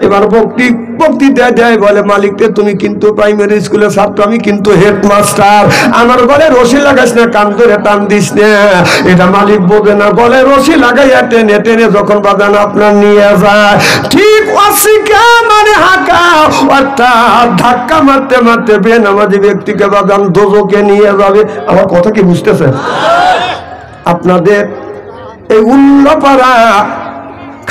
এবার বকরি দেয় বলে মালিককে তুমি কিন্তু প্রাইমারি স্কুলের ছাত্র, আমি কিন্তু হেডমাস্টার, আমার গলায় রশি লাগাস না, কান ধরে টান দিস না। এটা মালিক বোঝে না, গলায় রশি লাগাইয়া টেনে টেনে যখন বাজান আপনার নিয়ে যায়, ঠিক ওয়াসিকা মানে হাঁকা, অর্থাৎ ধাক্কা মারতে মারতে বেনামাজি ব্যক্তিকে বাজান দোজখে নিয়ে যাবে। আমার কথা কি বুঝতেছে? আপনাদের এই উল্লাপাড়া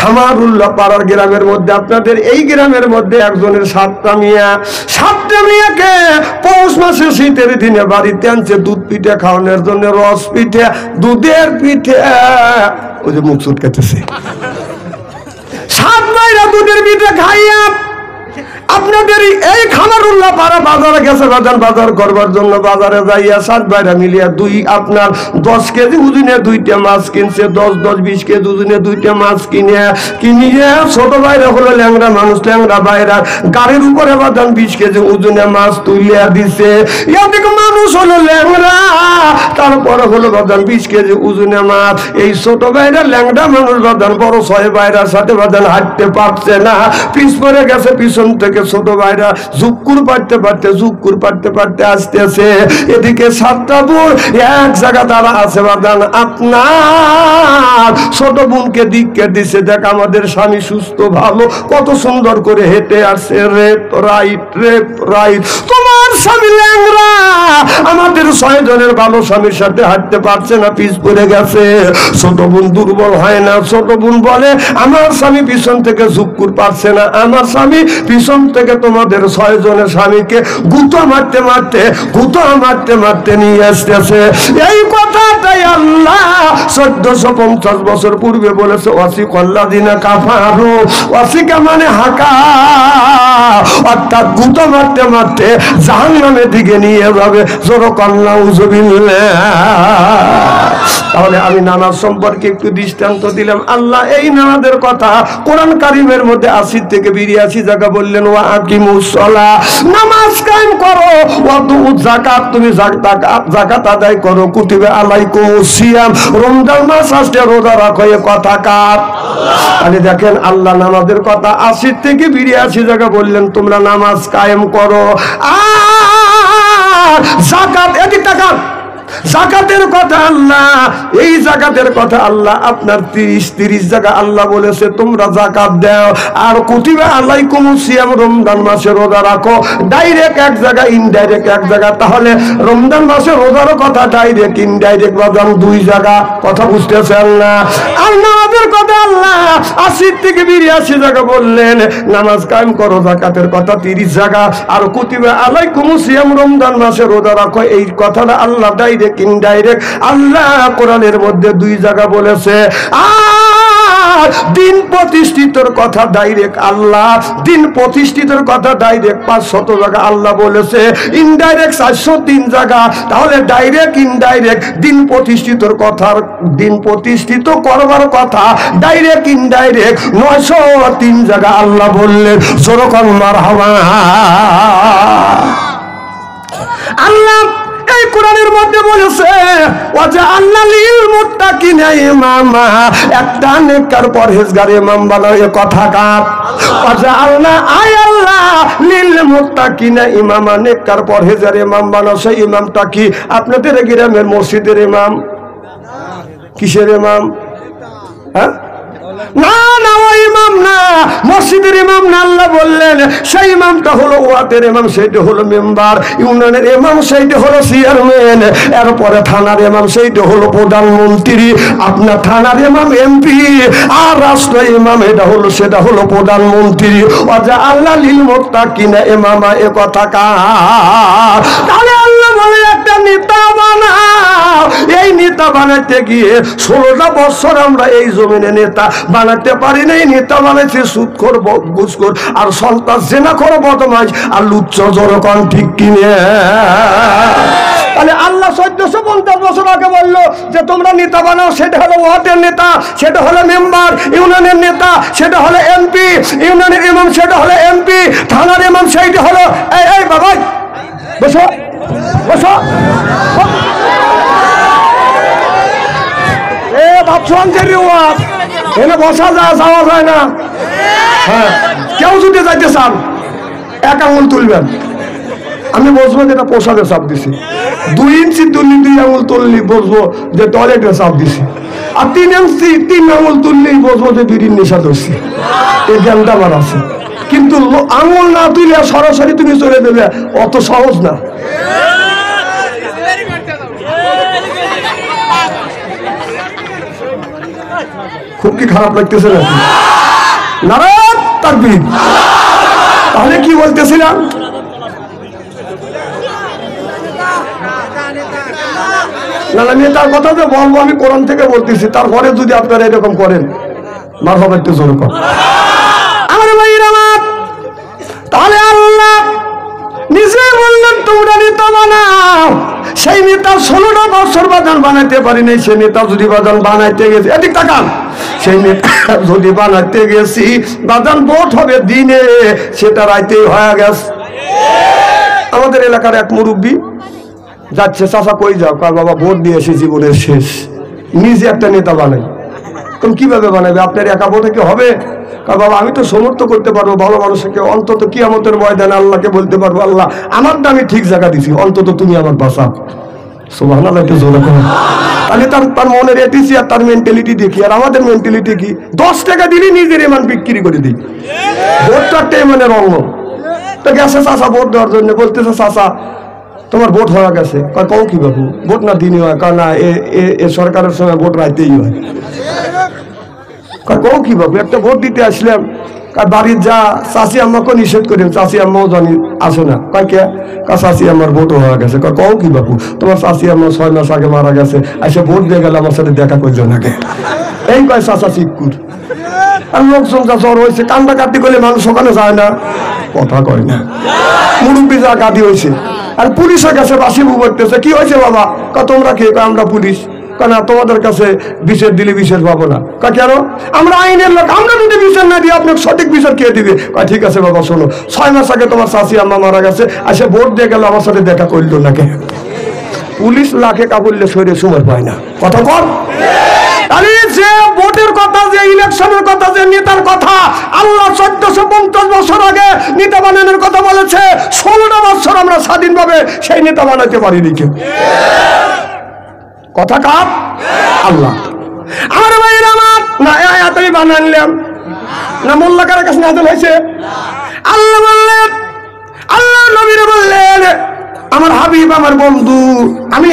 খামার উল্লাপাড়ার গ্রামের মধ্যে, আপনাদের এই গ্রামের মধ্যে একজনের সাতটা মেয়াকে পৌষ মাসে শীতের দিনে বাড়িতে আনছে দুধ পিঠে খাওয়ানোর জন্য, রস পিঠে, দুধের পিঠে, ওই যে মুখ চুটকাতেছে, 7 ভাইরা দুধের পিঠে খাইয়া আপনাদের এই খামারুল্লাহ পাড়া বাজারে গেছে, বাজার করবার জন্য বাজারে যাইয়া 7 ভাইরা মিলিয়া আপনার 10 কেজি ওজনে 2টা মাছ কিনছে, 10-20 কেজি ওজনে 2টা মাছ কিনিয়ে ছোট ভাইরা হলো ল্যাংড়া মানুষ, ল্যাংড়া ভাইরা গাড়ির উপরে বাদান 20 কেজি ওজনে মাছ তুলিয়া দিছে। এদিকে মানুষ হলো ল্যাংড়া, তারপরে হলো বাদান 20 কেজি ওজনে মাছ। এই ছোট ভাইরা ল্যাংড়া মানুষ বাদান বড় 6 ভাইরার সাথে বাদান হাঁটতে পারছে না, পিছ পরে গেছে, পিছন থেকে থেকে ছোট ভাইরা জুক্কুর পাড়তে পারতে আসতেছে। এদিকে 7টা বোন এক জায়গা তারা আছে বাদান, আপনার ছোট বোনকে দিককে দিছে, দেখ আমাদের স্বামী সুস্থ ভালো, কত সুন্দর করে হেঁটে আসছে, রেপ রাইট। তোমার স্বামী ল্যাংরা, আমাদের 6 জনের ভালো স্বামীর সাথে হাঁটতে পারছে না, পিছ পড়ে গেছে। ছোট বোন দুর্বল হয় না, ছোট বোন বলে আমার স্বামী পিছন থেকে জুক্কুর পারছে না, আমার স্বামী পিছন থেকে তোমাদের 6 জনের স্বামীকে গুঁতো মারতে নিয়ে আসতেছে। এই কথাটাই আল্লাহ 1450 বছর পূর্বে বলেছে, ওয়াসিকাল্লাযিনা কাফারু, ওয়াসিকা মানে হাকা, অর্থাৎ গুঁতো মারতে জাহান্নামের দিকে নিয়ে যাবে। তাহলে আমি নামাজ সম্পর্কে একটু দৃষ্টান্ত দিলাম। আল্লাহ এই নামাজের কথা কোরআন কারিমের মধ্যে 80 থেকে 82 জায়গা বললেন, ওয়া আকিমুস সালাহ, নামাজ কায়েম করো, ওয়া তুজ যাকাত, তুমি যাকাত আদায় করো, কুতিবা আলাইকুমুস সিয়াম, রমজান মাস আসলে রোজা রাখো, এ কথা কার? তাহলে দেখেন আল্লাহ নামাজের কথা 80 থেকে 82 জায়গা বললেন, তোমরা নামাজ কায়েম করো। আর যাকাত, এদিক তাকান, যাকাতের কথা আল্লাহ, এই যাকাতের কথা আল্লাহ আপনার 30 জায়গা আল্লাহ বলেছে তোমরা যাকাত দাও। আর কুতিবা আলাইকুমুস সিয়াম, রমজান মাসে রোজা রাখো, ডাইরেক্ট এক জায়গা, ইনডাইরেক্ট এক জায়গা। তাহলে রমজান মাসে রোজার কথা ডাইরেক্ট, ইনডাইরেক্ট বাজান 2 জায়গা, কথা বুঝতেছেন না? আর নামাজের কথা আল্লাহ 80 থেকে 82 জায়গা বললেন, নামাজ কায়েম করো, যাকাতের কথা 30 জায়গা। আর কুতিবা আলাইকুমুস সিয়াম, রমজান মাসে রোজা রাখো, এই কথাটা আল্লাহ ডাইরেক্ট ইনডাইরেক্ট আল্লাহ কোরআনের মধ্যে 2 জায়গা বলেছে। আর দিন প্রতিষ্ঠিতর কথা ডাইরেক্ট আল্লাহ, দিন প্রতিষ্ঠিতর কথা ডাইরেক্ট 500 জায়গা আল্লাহ বলেছে, ইনডাইরেক্ট 403 জায়গা। তাহলে ডাইরেক্ট ইনডাইরেক্ট দিন প্রতিষ্ঠিতর কথা, দিন প্রতিষ্ঠিত করবার কথা ডাইরেক্ট ইনডাইরেক্ট 903 জায়গা আল্লাহ বললেন। জোরকন মারহাবা। আল্লাহ এই কোরআনের মধ্যে বলেছে, ওয়াজআলনা লিল মুত্তাকিনা ইমামা, একটা নেককার পরহেজগার ইমাম বানাও, এ কথা কার? ওয়াজআলনা, আয় আল্লাহ, লিল মুত্তাকিনা ইমামা, নেককার পরহেজগার ইমাম বানাও। সেই ইমামটা কি? আপনাদের গ্রামের মসজিদের ইমাম? কিসের ইমাম? হ্যাঁ, না না, ওই ইমাম না, মসজিদের ইমাম না। আল্লাহ বললেন সেই ইমামটা হলো ওয়াতের ইমাম, সেইটা হলো মেম্বার, ইউনিয়নের ইমাম সেইটা হলো চেয়ারম্যান, এরপরে থানার ইমাম সেইটা হলো প্রধানমন্ত্রী, আপনার থানার ইমাম এমপি, আর রাষ্ট্র ইমাম সেটা হলো প্রধানমন্ত্রী। ওয়াজআলনা লিল মুত্তাকিনা ইমামা, এ কথা কার? তাহলে আল্লাহ বলে একটা নেতা বানাও। এই নেতা বানাতে গিয়ে 16টা বছর আমরা এই জমিনে নেতা বানাতে পারি নাই। নেতা বানাইছে সুদখোর, ঘুষখোর, আর সন্ত্রাস, জেনাখোর, বদমাইশ আর লুচ্চ। জনগণ ঠিক কিনে? তাহলে আল্লাহ 1450 বছর আগে বললো যে তোমরা নেতা বানাও, সেটা হলো ওয়ার্ডের নেতা, সেটা হলো মেম্বার, ইউনিয়নের নেতা সেটা হলো এমপি, ইউনিয়নের ইমাম সেটা হলো এমপি, থানার ইমাম সেইটা হলো এই বাবা বসো বসো, এনে বসা যাওয়া যায় না। হ্যাঁ, কেউ যদি যাইতে চান 1 আঙুল তুলবেন, আমি বসবো যেটা পোশাকে চাপ দিছি। 2 ইঞ্চি তুললি 2 আঙুল তুললি বসবো যে টয়লেটে চাপ দিছি। আর 3 ইঞ্চি 3 আঙুল তুললেই বসবো যে বিড়ির নেশা ধরছি। এই জ্ঞানটা আমার আছে, কিন্তু আঙুল না তুলে সরাসরি তুমি চলে দেবে, অত সহজ না। খুব কি খারাপ লাগতেছে নাকি? নারায়ে তাকবীর। তাহলে কি বলতেছিলাম? না, আমি তার কথা যে বলবো, আমি কোরআন থেকে বলতেছি। তারপরে যদি আপনারা এরকম করেন, মারহাবা, একটু জোরে কর। আমার ভাইরা আমার, তাহলে আল্লাহ নিজে বললেন তোমরা নেতা বানাও। সেই নেতা 16টা বছর বাজান বানাইতে পারি নাই। সেই নেতা যদি বাজান বানাইতে গেছি, এদিক তাকান, সেই নেতা যদি বানাইতে গেছি বাজান ভোট হবে দিনে, সেটা রাইতেই হয়ে গেছে। আমাদের এলাকার এক মুরব্বী যাচ্ছে, চাচা কই যাও? কার বাবা ভোট দিয়েছি, জীবনের শেষ। নিজে একটা নেতা বানাই, কিভাবে বানাবে? আপনার একা ভোটে কি হবে? বাবা আমি তো সমর্থ করতে পারবো ভালো মানুষকে, অন্তত কিয়ামতের ময়দানে আল্লাহকে বলতে পারবো, আল্লাহ আমার দামি ঠিক জায়গা দিছি, অন্তত তুমি আমার বাঁচাও। সুবহানাল্লাহ, একটু জোরে করুন। তাহলে তার মনের এটিসি আর তার মেন্টালিটি দেখি, আর আমাদের মেন্টালিটি কি? 10 টাকা দিলে নিজের ইমান বিক্রি করে দিই। ভোটটা একটা ইমানের অঙ্গ। তো গেছে চাচা ভোট দেওয়ার জন্য, বলতেছে চাচা তোমার ভোট হয়ে গেছে। কও কি বাবু, ভোট না দিনই হয়? কারণ না এ সরকারের সময় ভোট রাইতেই হয়। কও কি বাবু, একটা ভোট দিতে আসলাম, বাড়ির যা চাষি আম্মাকে নিষেধ করেন, চাষি আম্মাও জানি আসে না। কয় কে? চাষি আম্মার ভোট হয়ে গেছে। কও কি বাবু, তোমার চাষি আম্মা 6 মাস আগে মারা গেছে, এসে ভোট দিয়ে গেলে আমার সাথে দেখা করছো নাকি? এই কয় চাষা চিকুর। আর লোকজন যা জ্বর হয়েছে, কান্দা কাটি করলে মানুষ ওখানে যায় না, কথা কয় না। মুরব্বী যা গাদি হয়েছে, আর পুলিশের কাছে বাসি করতেছে, কি হয়েছে বাবা? তোমরা কে? আমরা পুলিশ। কেন তোমাদের কাছে বিচার দিলে বিচার পাবো না? কেন? আমরা আইনের লোক, আমরা যদি বিচার না দিই আপনাকে সঠিক বিচার কে দিবে? ঠিক আছে বাবা শোনো, 6 মাস আগে তোমার চাষি আম্মা মারা গেছে, আসে ভোট দিয়ে গেল, আমার সাথে দেখা করলো না কে? পুলিশ লাখে কাবুললে শরীরে সময় পায় না, কথা কর। আরে যে ভোটের কথা, যে ইলেকশনের কথা, যে নেতার কথা, আল্লাহ 1450 বছর আগে নেতা বানানোর কথা বলেছে। 16টা বছর আমরা স্বাধীনভাবে সেই নেতা বানাতে পারিনি কেউ। কথা কার? আল্লাহ। আমার ভাইয়ের আমার না আয়াতই বানাইলাম না, মোল্লাকার কাছে নাযিল হয়েছে। আল্লাহ বললেন, আল্লাহ নবীরে বললেন, আমার হাবিব, আমার বন্ধু, আমি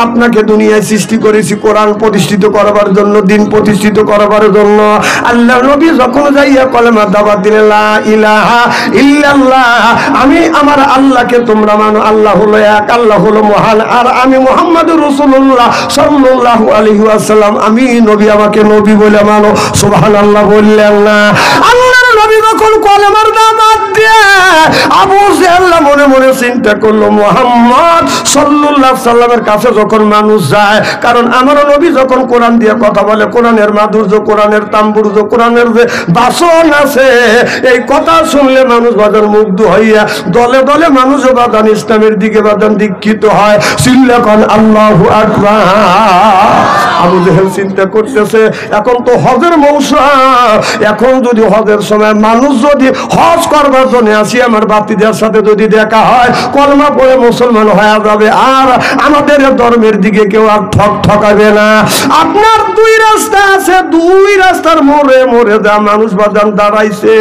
আপনাকে দুনিয়ায় সৃষ্টি করেছি কোরআন প্রতিষ্ঠিত করবার জন্য, দিন প্রতিষ্ঠিত করবার জন্য। আল্লাহ নবী যখন যাইয়া কলেমা দাওয়াত দিলেন, লা ইলাহা ইল্লাল্লাহ, আমি আমার আল্লাহকে তোমরা মানো, আল্লাহ হলো এক, আল্লাহ হলো মহান, আর আমি মুহাম্মদুর রাসূলুল্লাহ সাল্লাল্লাহু আলাইহি ওয়াসাল্লাম, আমি নবী, আমাকে নবী বলে মানো। সুবহানাল্লাহ বললেন না? আল্লাহর নবী যখন কলেমার দাওয়াত দিয়ে আবু জেহেল মনে মনে চিন্তা করলো, মুহাম্মদ সাল্লাল্লাহু আলাইহি সাল্লামের কাছে যখন মানুষ যায়, কারণ আমার নবী যখন কোরআন দিয়ে কথা বলে, কোরআনের মাধুর্য, কোরআনের তাম্বুর্য, কোরআনের যে বাসন আছে, এই কথা শুনলে মানুষ বাজার মুগ্ধ হইয়া দলে দলে মানুষ বাদান ইসলামের দিকে বাদান দীক্ষিত হয়। চিল্লাখন আল্লাহু আকবার। আবু জেহেল চিন্তা করতেছে, এখন তো হজের মৌসুম, এখন যদি হজের সময় মানুষ যদি হজ করবার জন্য আসি, আমার বাতিদের সাথে যদি দেখা হয়, কলমা পড়ে মুসলমান হয়ে যাবে, আর আমাদের ধর্মের দিকে কেউ আর ঠকাবে না। আপনার 2 রাস্তা আছে, 2 রাস্তার মোড়ে মোড়ে যা মানুষ বাদান দাঁড়াইছে,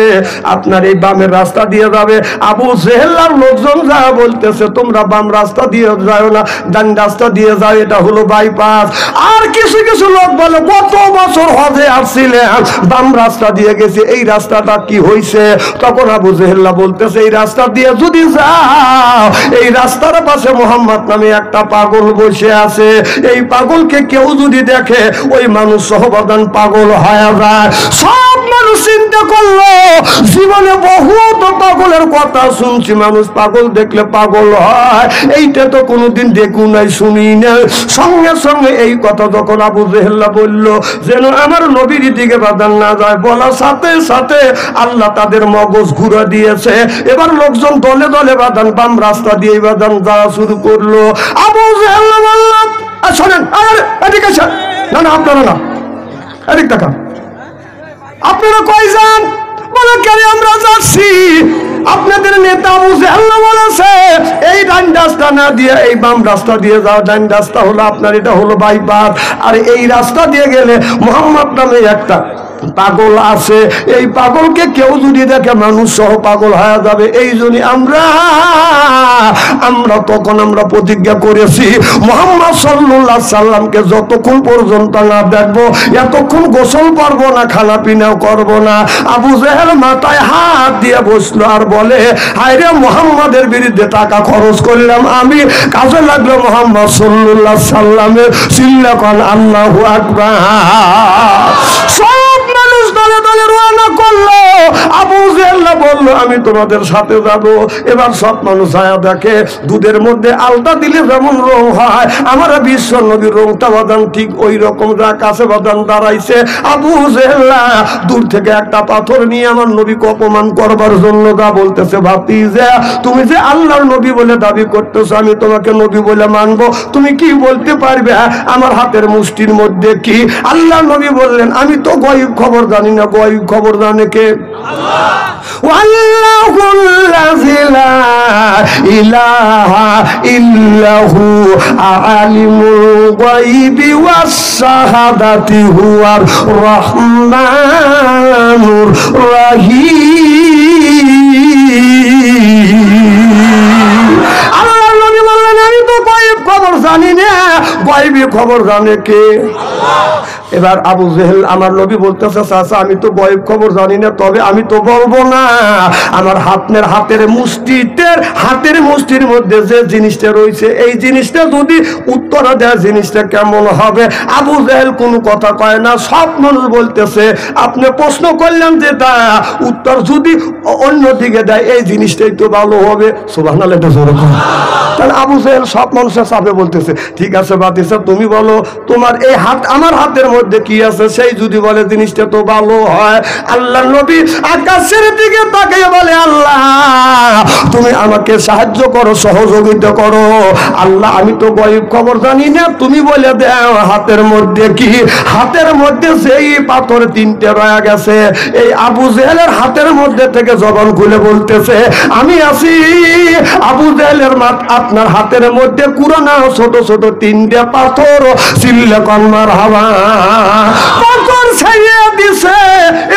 আপনার এই বামের রাস্তা দিয়ে যাবে। আবু জেহেলার লোকজন যা বলতেছে, তোমরা বাম রাস্তা দিয়ে যাও না, ডান রাস্তা দিয়ে যাও, এটা হলো বাইপাস। আর কিছু কিছু লোক বলে, কত বছর হজে আসছিলেন, বাম রাস্তা দিয়ে গেছে, এই রাস্তাটা কি হয়েছে? তখন আবু জেহেল্লা বলতেছে, এই রাস্তা দিয়ে যদি যাও, এই রাস্তার পাশে মোহাম্মদ নামে একটা পাগল বসে আছে, এই পাগলকে কেউ যদি দেখে, ওই মানুষ সহবাদান পাগল হয়ে যায়। সব মানুষ চিন্তা করলো, জীবনে বহুত পাগলের কথা শুনছি, মানুষ পাগল দেখলে পাগল হয়, এইটা তো কোনোদিন দেখু নাই, শুনি না। সঙ্গে সঙ্গে এই কথা যখন আবু জেহেল্লা বলল, যেন আমার নবীর দিকে বাদান না যায়, বলার সাথে সাথে আল্লাহ তাদের মগজ ঘুরা দিয়েছে। এবার লোকজন দলে দলে বাদান বাম রাস্তা দিয়ে বাদান যাওয়া শুরু করলো। আবু জেহেল বলল, শোনেন, এদিকে আসেন। না না, আপনারা না, এদিক টাকা, আপনারা কই যান? বলে, কেন আমরা যাচ্ছি, আপনাদের নেতা আবু জেহেল বলেছে এই ডান রাস্তা না দিয়ে এই বাম রাস্তা দিয়ে যাও, ডান রাস্তা হলো আপনার, এটা হলো বাইপাস, আর এই রাস্তা দিয়ে গেলে মোহাম্মদ নামে একটা পাগল আছে, এই পাগলকে কেউ যদি দেখে মানুষ সহ পাগল হয়ে যাবে। এই জন্য আমরা তখন আমরা প্রতিজ্ঞা করেছি, মুহাম্মদ সাল্লাল্লাহু আলাইহি সাল্লামকে যতক্ষণ পর্যন্ত না দেখবো, এতক্ষণ গোসল করবো না, খানা পিনাও করবো না। আবু জেহেল মাথায় হাত দিয়ে বসলো আর বলে, হায়রে মুহাম্মাদের বিরুদ্ধে টাকা খরচ করলাম আমি, কাজে লাগলো মুহাম্মদ সাল্লাল্লাহু আলাইহি সাল্লামের। চিল্লাখন আল্লাহু আকবার। সব মানুষ দলে দলে রওনা করলো। আবু জেহেল বলল আমি তোমাদের সাথে যাব। এবার সব মানুষ আয়া দেখে দুধের মধ্যে আলতা দিলে যেমন রং হয়, আমার বিশ্ব নবীর রংটা বাদান ঠিক ওই রকম যা কাছে বাদান দাঁড়াইছে। আবু জেহেল দূর থেকে একটা পাথর নিয়ে আমার নবীকে অপমান করবার জন্য যা বলতেছে, ভাতিজা তুমি যে আল্লাহর নবী বলে দাবি করতেছো, আমি তোমাকে নবী বলে মানবো, তুমি কি বলতে পারবে আমার হাতের মুষ্টির মধ্যে কি? আল্লাহর নবী বললেন আমি তো গায়ব খবর জানি না। গায়ব খবর জানে কে? আল্লাহুল্লাযী লা ইলাহা ইল্লাহু আলিমুল গায়বি ওয়াস শাহাদাতি হুয়ার রহমানুর রহিম। আল্লাহর নবী বললেন আমি তো গায়ব খবর জানি না। গায়বী খবর জানে কে? এবার আবু জেহেল আমার নবী বলতেছে, চাচা আমি তো গায়ব খবর জানি না, তবে আমি তো বলবো না। আমার হাতের মুষ্টির মধ্যে যে জিনিসটা রয়েছে, এই জিনিসটা যদি উত্তর দেয় জিনিসটা কেমন হবে? আবু জেহেল কোনো কথা কয় না। সব মানুষ বলতেছে আপনি প্রশ্ন করলেন যে তা উত্তর যদি অন্য দিকে দেয় এই জিনিসটাই তো ভালো হবে। সুবহানাল্লাহ, এটা জোরে বলো। তাহলে আবু জেহেল সব মানুষের চাপে বলতেছে ঠিক আছে বাতিসা তুমি বলো তোমার এই হাত আমার হাতের মধ্যে কি আছে, সেই যদি বলে জিনিসটা তো ভালো হয়। আল্লাহ নবী আকাশের দিকে তাকিয়ে বলে আল্লাহ তুমি আমাকে সাহায্য করো, সহযোগিতা করো। আল্লাহ আমি তো গায়ব খবর জানি না, তুমি বলে দাও হাতের মধ্যে কি? হাতের মধ্যে সেই পাথর তিনটে রয়ে গেছে। এই আবু জেহেলের হাতের মধ্যে থেকে জবান খুলে বলতেছে আমি আছি। আবু জেহেলের আপনার হাতের মধ্যে কুরানা ছোট ছোট তিনটে পাথর, চিল্লা কন্মার হাওয়া পাথর ছেড়ে দিছে।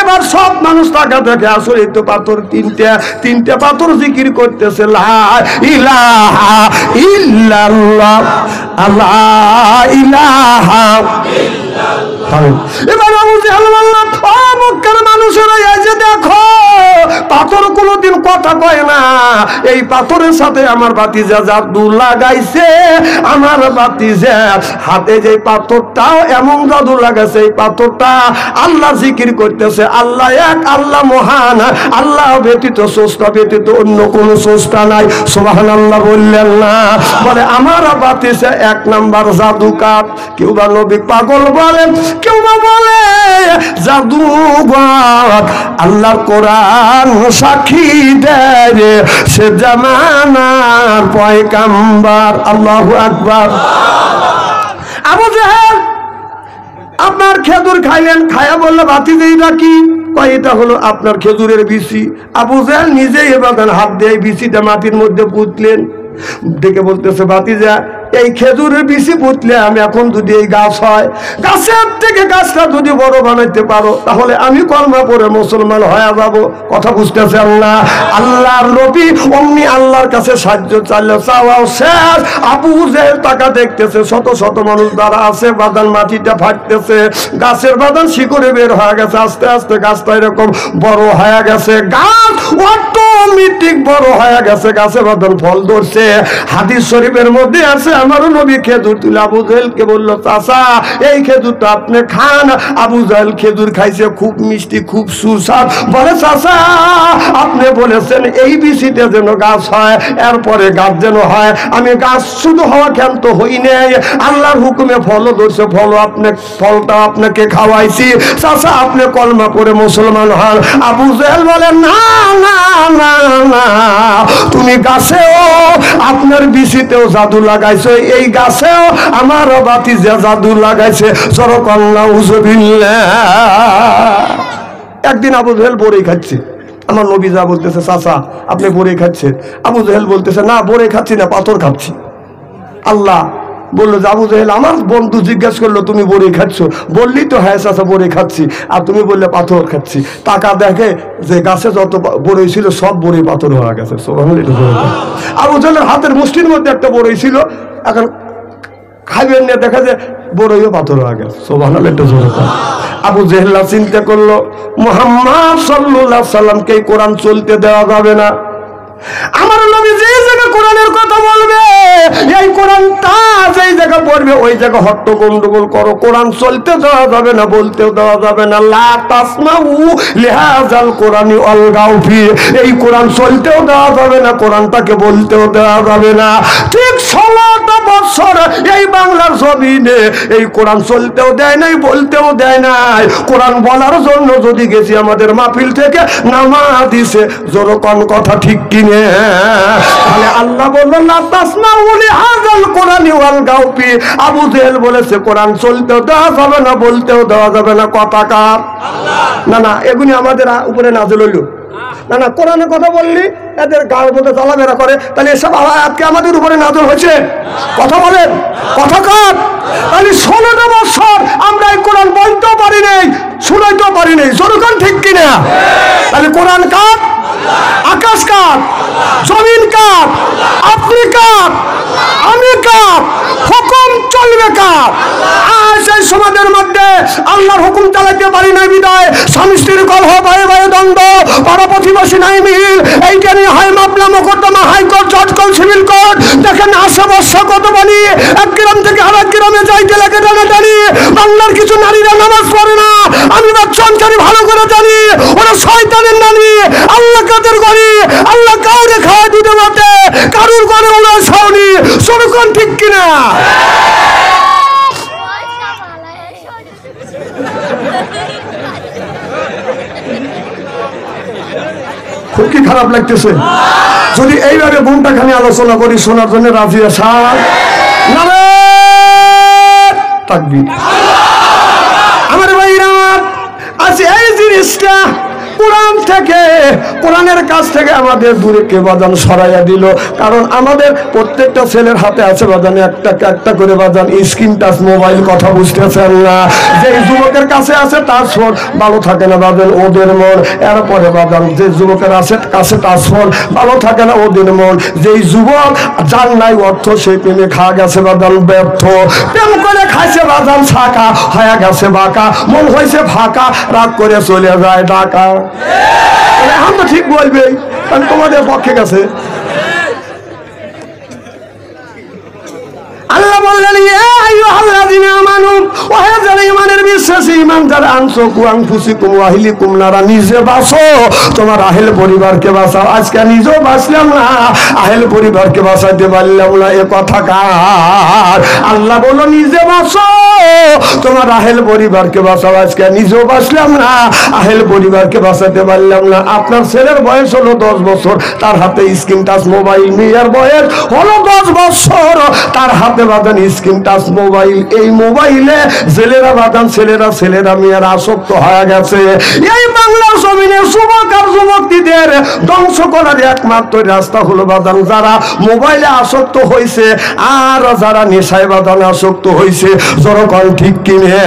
এবার সব মানুষ টাকা দেখে আসলে তো পাথর তিনটে পাথর জিকির করতেছে লা ইলাহা ইল্লাল্লাহ আল্লাহ ইলাহা ইল্লাল্লাহ। এবার আবু জেহেল বলল মক্কার মানুষেরা এই যে দেখো পাথর কোনোদিন কথা কয় না, এই পাথরের সাথে আমার ভাতিজা জাদু লাগাইছে। আমার ভাতিজা হাতে যে পাথরটাও এমন জাদু লাগাইছে, এই পাথরটা আল্লাহ জিকির করতেছে আল্লাহ এক, আল্লাহ মহান, আল্লাহ ব্যতীত স্রষ্টা ব্যতীত অন্য কোনো স্রষ্টা নাই। সুবহানাল্লাহ বললেন না? বলে আমার ভাতিজা এক নাম্বার জাদুকার। কেউ বা নবী পাগল বলে, কেউ বা বলে জাদুঘর। আল্লাহর কোরআন সাক্ষী দেয় সে জামানার পয়গাম্বর। আল্লাহু আকবার। আবু জেহেল আপনার খেজুর খাইলেন, খায়া বললো ভাতিজা এটা কি? কয় এটা হলো আপনার খেজুরের বিচি। আবু জেহেল নিজেই এবার হাত দিয়ে বিচিটা মাটির মধ্যে পুঁতলেন। দেখে বলতেছে ভাতিজা এই খেজুরের বিচি পুঁতলে আমি এখন যদি এই গাছ হয়, গাছের থেকে গাছটা যদি বড় বানাইতে পারো তাহলে আমি কলমা পড়ে মুসলমান হয়ে যাব। কথা বুঝতেছেন না? আল্লাহর নবী অমনি আল্লাহর কাছে সাহায্য চাইলে, চাওয়াও শেষ। আবু জেহেল টাকা দেখতেছে শত শত মানুষ দ্বারা আছে, বাদান মাটিটা ফাটতেছে, গাছের বাদান শিকড়ে বের হয়ে গেছে, আস্তে আস্তে গাছটা এরকম বড় হয়ে গেছে। গাছ অটোমেটিক বড় হয়ে গেছে, গাছে বাদান ফল ধরছে। হাদিস শরীফের মধ্যে আছে আমারও নবী খেজুর তুলে আবু জেহেলকে বলল চাচা এই খেজুরটা আপনি খান। আবু জেহেল খেজুর খাইছে, খুব মিষ্টি, খুব সুস্বাদ। বলে চাচা আপনি বলেছেন এই বিচিতে যেন গাছ হয়, এরপরে গাছ যেন হয়। আমি গাছ শুধু হওয়া কেন তো হই নাই, আল্লাহর হুকুমে ফলও ধরছে, ফলটা আপনাকে খাওয়াইছি। চাচা আপনি কলমা পড়ে মুসলমান হন। আবু জেহেল বলে না না না না, তুমি গাছেও আপনার বিচিতেও জাদু লাগাইছো, এই গাছেও আমার ভাতিজা জাদু লাগাইছে। একদিন আবু জেহেল বড়ই খাচ্ছে, আমার নবী যা বলতেছে চাচা আপনি বড়ই খাচ্ছেন। আবু জেহেল বলতেছে না বড়ই খাচ্ছি না, পাথর খাচ্ছি। আল্লাহ বললো যে আবু জেহেল আমার বন্ধু জিজ্ঞাসা করলো তুমি বড়ি খাচ্ছ, বললি তো হ্যাঁ চাচা বড়ি খাচ্ছি, আর তুমি বললে পাথর খাচ্ছি। টাকা দেখে যে গাছে যত বড়ই ছিল সব বড়ি পাথর হয়ে গেছে। আবু জেহেলের হাতের মুষ্টির মধ্যে একটা বড়ই ছিল, এখন খাইবেন না, দেখা যায় বড়ইও পাথর হয়ে গেছে। সুবহানাল্লাহ, একটা জোরে কথা। আবু জেহেল চিন্তা করলো মুহাম্মদ সাল্লাল্লাহু আলাইহি সাল্লামকে কোরআন চলতে দেওয়া যাবে না। আমার নবী যে জায়গায় কোরআনের কথা বলবে এই কোরআনটা যেই জায়গা পড়বে ওই জায়গা হট্ট গন্ডগোল করো। কোরআন চলতে দেওয়া যাবে না, বলতেও দেওয়া যাবে না। লা তাসমাউ লিহাযাল কোরআনি আলগাউ ফি, এই কোরআন চলতেও দেওয়া যাবে না, কোরআনটাকে বলতেও দেওয়া যাবে না। ঠিক 16টা বছর এই বাংলার জমিনে এই কোরআন চলতেও দেয় নাই, বলতেও দেয় নাই। কোরআন বলার জন্য যদি গেছি আমাদের মাহফিল থেকে নামাজ দিছে, জোরকন কথা ঠিক কিনে। তাহলে আল্লাহ বললেন লা তাসমাউ লিহাযাল কোরআনি ওয়ালগাউ ফি। আবু জেহেল বলেছে কোরআন চলতেও দেওয়া যাবে না, বলতেও দেওয়া যাবে না। কথা কার? না না, এগুলি আমাদের উপরে নাযিল হইল না। না, কোরআনের কথা বললি এদের গায়ের মধ্যে জ্বালামেরা করে, তাহলে এসব আজকে আমাদের উপরে নাযিল হয়েছে। কথা বলেন, কথা কার? তাহলে 16টা বছর আমরা এই কোরআন বলতেও পারি নাই, শুনাইতেও পারি নাই। জোরকান ঠিক কিনা? তাহলে কোরআন কার? আকাশ কার? জমিন কার? আপনি কার? আমি কার? হুকুম চলবে কার? আজ এই সমাজের মধ্যে আল্লাহর হুকুম চালাতে পারি না বিদায় স্বামী স্ত্রীর কলহ, ভাই ভাই দ্বন্দ্ব, পাড়া প্রতিবেশী নাই মিল, এইটা নিয়ে হয় মামলা মোকদ্দমা, হাইকোর্ট, জজ কোর্ট, সিভিল কোর্ট। দেখেন আশেপাশে কত বানি, এক গ্রাম থেকে আরেক গ্রামে যাইতে লাগে টানাটানি। বাংলার কিছু নারীরা নামাজ পড়ে না, আমি বাচ্চানকারী ভালো করে জানি, ওরা শয়তানের নারী। আল্লাহ কাদের করি, আল্লাহ কাউরে খাওয়া দিতে পারতে, কারুর করে ওরা ছাউনি। সরকার ঠিক কিনা? খুব কি খারাপ লাগতেছে? যদি এইভাবে ঘন্টাখানি আলোচনা করি, শোনার জন্য রাজি আছেন? তাকবীর। আমার ভাইরা আছে এই জিনিসটা কোরআন থেকে, কোরআনের কাছ থেকে আমাদের দূরে কে বাজান সরাইয়া দিল। কারণ আমাদের প্রত্যেকটা ছেলের হাতে আছে বাজান একটা করে বাজান স্ক্রিন টাচ মোবাইল। কথা বুঝতেছেন না? যে যুবকের কাছে আছে তার ফোন ভালো থাকে না বাজান, ওদের মন। এরপরে বাজান যে যুবকের কাছে তার ফোন ভালো থাকে না, ওদের মন। যেই যুবক যার নাই অর্থ সেই প্রেমে খাওয়া গেছে বাজান ব্যর্থ। প্রেম করে খাইছে বাজান ছাকা, হয়ে গেছে বাঁকা, মন হয়েছে ফাঁকা, রাগ করে চলে যায় ঢাকা। এখন তো ঠিক বলবে, কারণ তোমাদের পক্ষে গেছে। আল্লাহ বললেন নিজে বাঁচো, তোমার আহেল পরিবারকে বাঁচাও। আজকে নিজেও বাঁচলাম না, আহেল পরিবারকে বাঁচাইতে পারলাম না, এ কথা কার? আল্লাহ বলল নিজে বাঁচো, তোমার আহেল পরিবারকে বাঁচাও। আজকে নিজেও বাঁচলাম না, আহেল পরিবারকে বাঁচাতে পারলাম না। আপনার ছেলের বয়স হলো 10 বছর, তার হাতে স্ক্রিন টাচ মোবাইল। মেয়ের বয়স হলো 10 বছর, তার হাতে বাদান স্ক্রিন টাচ মোবাইল। এই মোবাইলে ছেলেরা বাদান, ছেলেরা মেয়েরা আসক্ত হয়ে গেছে। এই বাংলার জমিনে যুবক আর যুবতীদের ধ্বংস করার একমাত্র রাস্তা হলো বাদান যারা মোবাইলে আসক্ত হয়েছে আর যারা নেশায় বাদান আসক্ত হয়েছে। জনগণ ঠিক কিনে?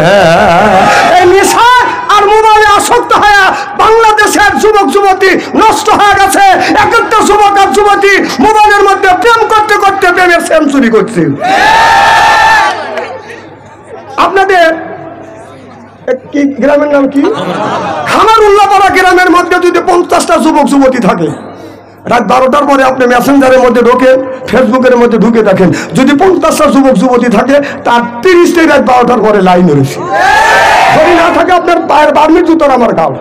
এই নেশা আর মোবাইলে আসক্ত হয়ে বাংলাদেশের যুবক যুবতী নষ্ট হয়ে গেছে। একটা যুবক আর যুবতী মোবাইলের মধ্যে প্রেম করতে করতে প্রেমের সেঞ্চুরি করছে। আপনাদের কি গ্রামের নাম কি? খামারুল্লাহপাড়া গ্রামের মধ্যে যদি 50টা যুবক যুবতী থাকে, রাত 12টার পরে আপনি মেসেঞ্জারের মধ্যে ঢোকেন, ফেসবুকের মধ্যে ঢুকে দেখেন, যদি 50টা যুবক যুবতী থাকে তার 30টাই রাত 12টার পরে লাইন রয়েছে। যদি না থাকে আপনার পায়ের বার্মির জুতোর আমার গাও।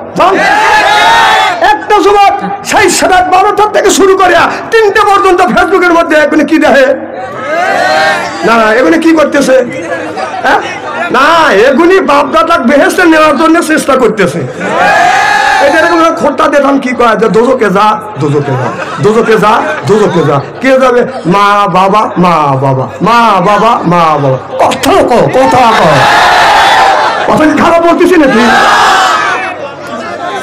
একটা যুবক সেই রাত 12টার থেকে শুরু করে 3টে পর্যন্ত ফেসবুকের মধ্যে এগুলো কি দেখে না, এগুলো কি করতেছে? হ্যাঁ না, এগুলি বাপদাদা বেহেশতে নেওয়ার জন্য চেষ্টা করতেছে। এরকম খোঁটা দিতাম কি কয় যে দোজকে যা, দোজকে যা, দোজকে যা, দোজকে যা। কে যাবে? মা বাবা, মা বাবা, মা বাবা, মা বাবা। কথা কো, কথা কো, কথা কি খারাপ বলতেছি নাকি?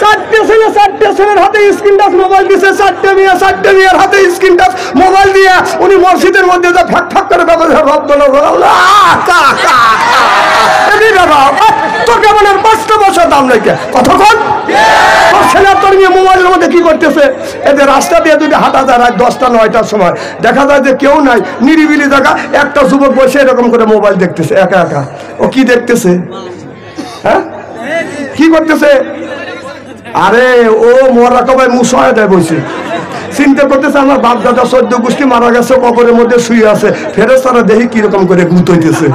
4টে ছেলের হাতে স্ক্রিন টাচ মোবাইল দিছে, 4টে মেয়ের হাতে স্ক্রিন টাচ মোবাইল দিয়ে উনি মসজিদের মধ্যে যা ফাঁক ফাঁক করে তোকে বলে 5টা বছর দাম নাকি কথা কন। ছেলে তোর নিয়ে মোবাইলের মধ্যে কি করতেছে? এদের রাস্তা দিয়ে যদি হাঁটা যায় রাত 10টা 9টার সময়, দেখা যায় যে কেউ নাই, নিরিবিলি জায়গা, একটা যুবক বসে এরকম করে মোবাইল দেখতেছে একা একা। ও কি দেখতেছে? হ্যাঁ কি করতেছে? আরে ও মোরা কবাই মুসায় দেয় বসে। চিন্তা করতেছে আমার বাপ দাদা 14 গোষ্ঠী মারা গেছে, কবরের মধ্যে শুয়ে আছে, ফেরেশতারা দেখি কিরকম করে গুত হইতেছে।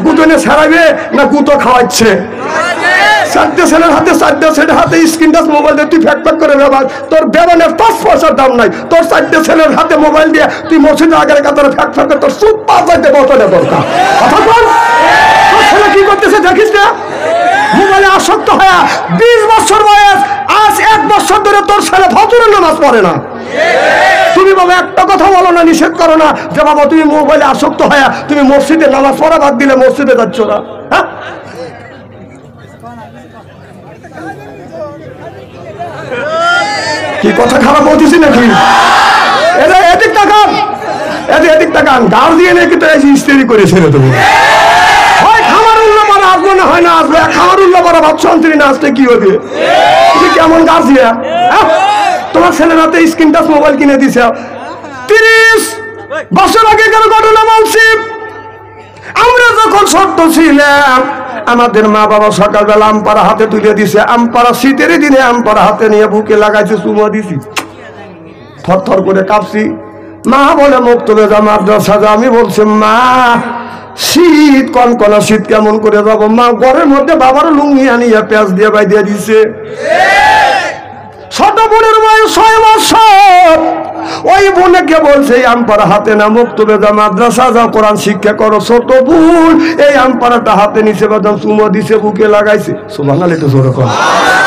গুতনে ছাড়াবে না গুতো খাওয়াচ্ছে? 4টে ছেলের হাতে 4টে ছেলের হাতে স্ক্রিন টাচ মোবাইল দিয়ে তুই ফ্যাক করে ব্যবহার, তোর বেতনের 5 পয়সার দাম নাই। তোর 4টে ছেলের হাতে মোবাইল দিয়ে তুই মসজিদের আগের কাতারে ফ্যাক করে তোর সুপ পাঁচাইতে বছরের দরকার। কথা বল, তোর ছেলে কি করতেছে দেখিস না? মোবাইলে আসক্ত হয়ে 20 বছর বয়স, আজ 1 বছর ধরে তোর ছেলে ফজরের নামাজ পড়ে না। তুমি বাবা একটা কথা বলো না, নিষেধ করো না যে বাবা তুমি মোবাইলে আসক্ত হয়ে তুমি মসজিদে নামাজ পড়া বাদ দিলে মসজিদে যাচ্ছ না। হ্যাঁ, কি কথা খারাপ বলতেছি নাকি? এদিক তাকান, এদিক তাকান। গার্জিয়ানে কিন্তু স্ত্রী করে ছেড়ে দেবো। হয় খামারুল্লাহ পরে আসবো, না হয় না আসবে। খামারুল্লাহ পরে ভাবছো অন্তরি না আসতে কি হবে? তুমি কেমন গার্জিয়ান? তোমার ছেলের হাতে স্ক্রিন টাচ মোবাইল কিনে দিছে। 30 বছর আগে কেন ঘটনা বলছি? আমরা যখন ছোট্ট ছিলাম আমাদের মা বাবা সকালবেলা আমপারা হাতে তুলে দিছে, আমপারা শীতের দিনে আমপারা হাতে নিয়ে বুকে লাগাইছে, চুমা দিছি, থরথর করে কাঁপছি। মা বলে মক্তবে যা, মাদ্রাসা যা। আমি বলছি মা শীত কনকনা, শীত কেমন করে যাবো? মা ঘরের মধ্যে বাবার লুঙ্গি আনিয়া পেঁয়াজ দিয়ে বাই দিয়ে দিছে। ছোট বোনের বয়স 6 বছর। ওই বোনকে বলছে আমপারা হাতে না, মক্তবে যা, মাদ্রাসা যা, কোরআন শিক্ষা করো। ছোট বোন এই আমপারাটা হাতে নিচে বাদাম চুমো দিছে, বুকে লাগাইছে। সুবহানাল্লাহ, একটু জোরে কর।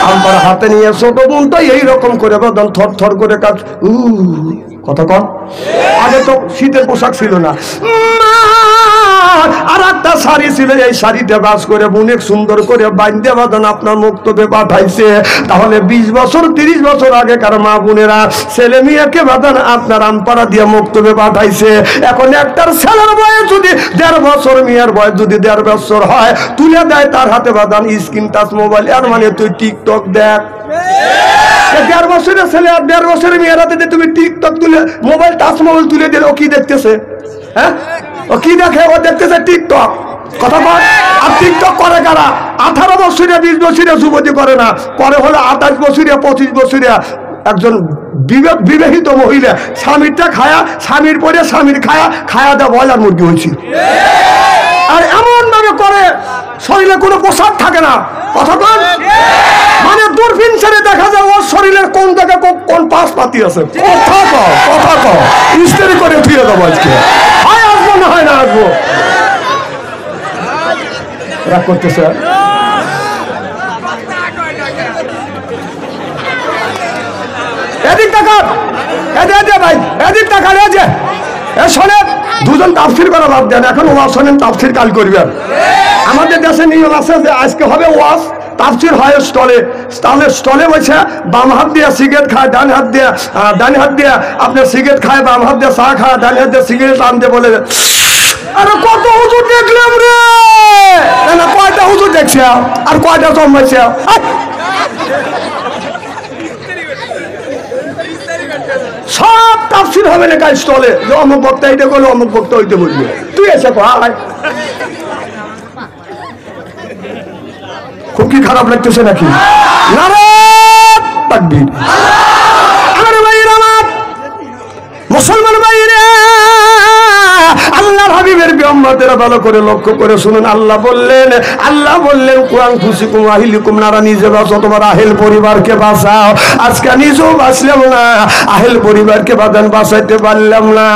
আমপারা হাতে নিয়ে ছোট বোন তো এইরকম করে বাদাম থর থর করে কাজ। কথা কম। আগে তো শীতের পোশাক ছিল না, আর একটা শাড়ি ছিল, এই শাড়িটা বাস করে অনেক সুন্দর করে বাইন্দে বাঁধান আপনার মক্তবে পাঠাইছে। তাহলে 20 বছর 30 বছর আগে কার মা বোনেরা ছেলে মেয়েকে বাঁধান আপনার আমপাড়া দিয়ে মক্তবে পাঠাইছে। এখন একটার ছেলের বয়স যদি 1.5 বছর, মেয়ের বয়স যদি 1.5 বছর হয়, তুলে দেয় তার হাতে বাঁধান স্ক্রিন টাচ মোবাইল। এর মানে তুই টিকটক দেখ। 1.5 বছরের ছেলে আর 1.5 বছরের মেয়ের হাতে তুমি টিকটক তুলে মোবাইল টাচ মোবাইল তুলে দিলে ও কি দেখতেছে? হ্যাঁ, ও কি দেখে? ও দেখতেছে টিকটক। কথা বল। আর টিকটক করে কারা? 18 বছরিয়া 20 বছরিয়া যুবতী করে না, করে হলো 28 বছরিয়া 25 বছরিয়া একজন বিবাহিত মহিলা। স্বামীরটা খায়া, স্বামীর পরে স্বামীর খায়া দেয় ব্রয়লার মুরগি হয়েছে। আর এমন ভাবে করে শরীরে কোনো পোশাক থাকে না। কথা বল। মানে দূরবীন ছেড়ে দেখা যায় ওর শরীরের কোন জায়গায় কোন পাশ পাতি আছে। কথা কও ইস্তেরি করে ফিরে দেবো আজকে। হয় আসবো, না হয় না আসবো। রাগ করতেছে। এদিক টাকা, ভাই এদিক টাকা। শোনেন, দুজন তাফসির করা বাদ দেন, এখন ওয়াজ শোনেন, তাফসির কাল করবেন। আমাদের দেশে নিয়ম আছে যে আজকে হবে ওয়াজ, তাফসির হয় স্টলে। তাহলে স্টলে বসে বাম হাত দিয়ে সিগারেট খায়, ডান হাত দিয়ে আপনার সিগারেট খায়, বাম হাত দিয়ে চা খায়, ডান হাত দিয়ে সিগারেট আনতে বলে। আরে কত হুজুর দেখলাম রে, না কয়টা হুজুর দেখছে আর কয়টা জন্মাইছে? সব তাফসির হবে না কাল স্টলে, যে অমুক বক্তা এইটা করলো, অমুক বক্তা ওইটা বলবে। তুই এসে কয় খুব কি খারাপ লাগতেছে নাকি? নারায়ে তাকবীর। আরে ভাইরা আমার, মুসলমান ভাইরা, আল্লাহর হাবিবের বিম্মতেরা ভালো করে লক্ষ্য করে শুনুন। আল্লাহ বললেন কুরআন খুশিকুম আহলিকুম নারা, নিজে বাঁচো, তোমার আহেল পরিবারকে বাঁচাও। আজকে নিজেও বাঁচলাম না, আহেল পরিবারকে বাঁচাইতে পারলাম না।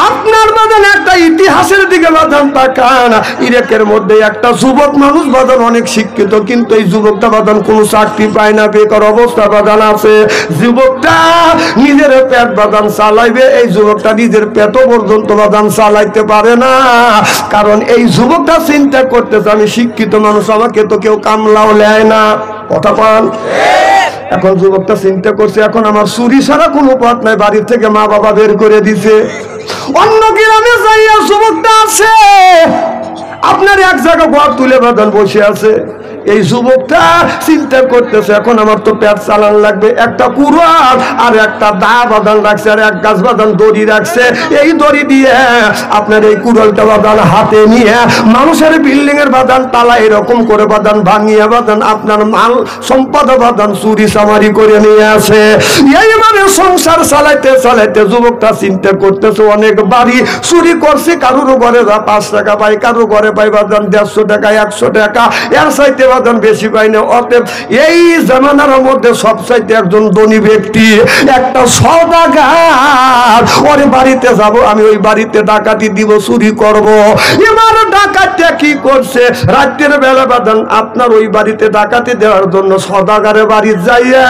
আপনার বাদান একটা ইতিহাসের দিকে বাদান তাকান। ইরাকের মধ্যে একটা যুবক মানুষ বাদান অনেক শিক্ষিত, কিন্তু এই যুবকটা বাদান কোনো চাকরি পায় না, বেকার অবস্থা বাদান আছে। যুবকটা নিজের পেট বাদান চালাইবে, এই যুবকটা নিজের পেট পর্যন্ত বাদান চালাইতে পারে না। কারণ এই যুবকটা চিন্তা করতেছে আমি শিক্ষিত মানুষ, আমাকে তো কেউ কামলাও নেয় না। কথা পান। এখন যুবকটা চিন্তা করছে এখন আমার চুরি ছাড়া কোনো পথ নাই, বাড়ির থেকে মা বাবা বের করে দিছে। অন্য গ্রামে যাইয়া যুবকটা আছে আপনার এক জায়গা ঘর তুলে বাঁধান বসে আছে। এই যুবকটা চিন্তা করতেছে এখন আমার তো পেট চালান লাগবে, একটা কুড়াল আর একটা দা বাঁধান রাখছে আর এক গাছ বাঁধান দড়ি রাখছে, এই দড়ি দিয়ে আপনার এই কুড়ালটা বাঁধান হাতে নিয়ে মানুষের বিল্ডিং এর বাঁধান তালা এরকম করে বাঁধান ভাঙিয়ে বাঁধান আপনার মাল সম্পদ বাঁধান চুরি চামারি করে নিয়ে আসে। এইভাবে সংসার চালাইতে চালাইতে যুবকটা চিন্তা করতেছে অনেক বাড়ি চুরি করছে, কারোর ঘরে 5 টাকা পাই, কারোর ঘরে পাই বাঁধান 150 টাকা 100 টাকা, এর চাইতে বাঁধান বেশি পাই না। অতএব এই জামানার মধ্যে সবচাইতে একজন ধনী ব্যক্তি একটা সওদাগার, ওর বাড়িতে যাব, আমি ওই বাড়িতে ডাকাতি দিব, চুরি করব। এবার ডাকাতটা কি করছে, রাতের বেলা বাঁধান আপনার ওই বাড়িতে ডাকাতি দেওয়ার জন্য সওদাগারের বাড়ি যাইয়া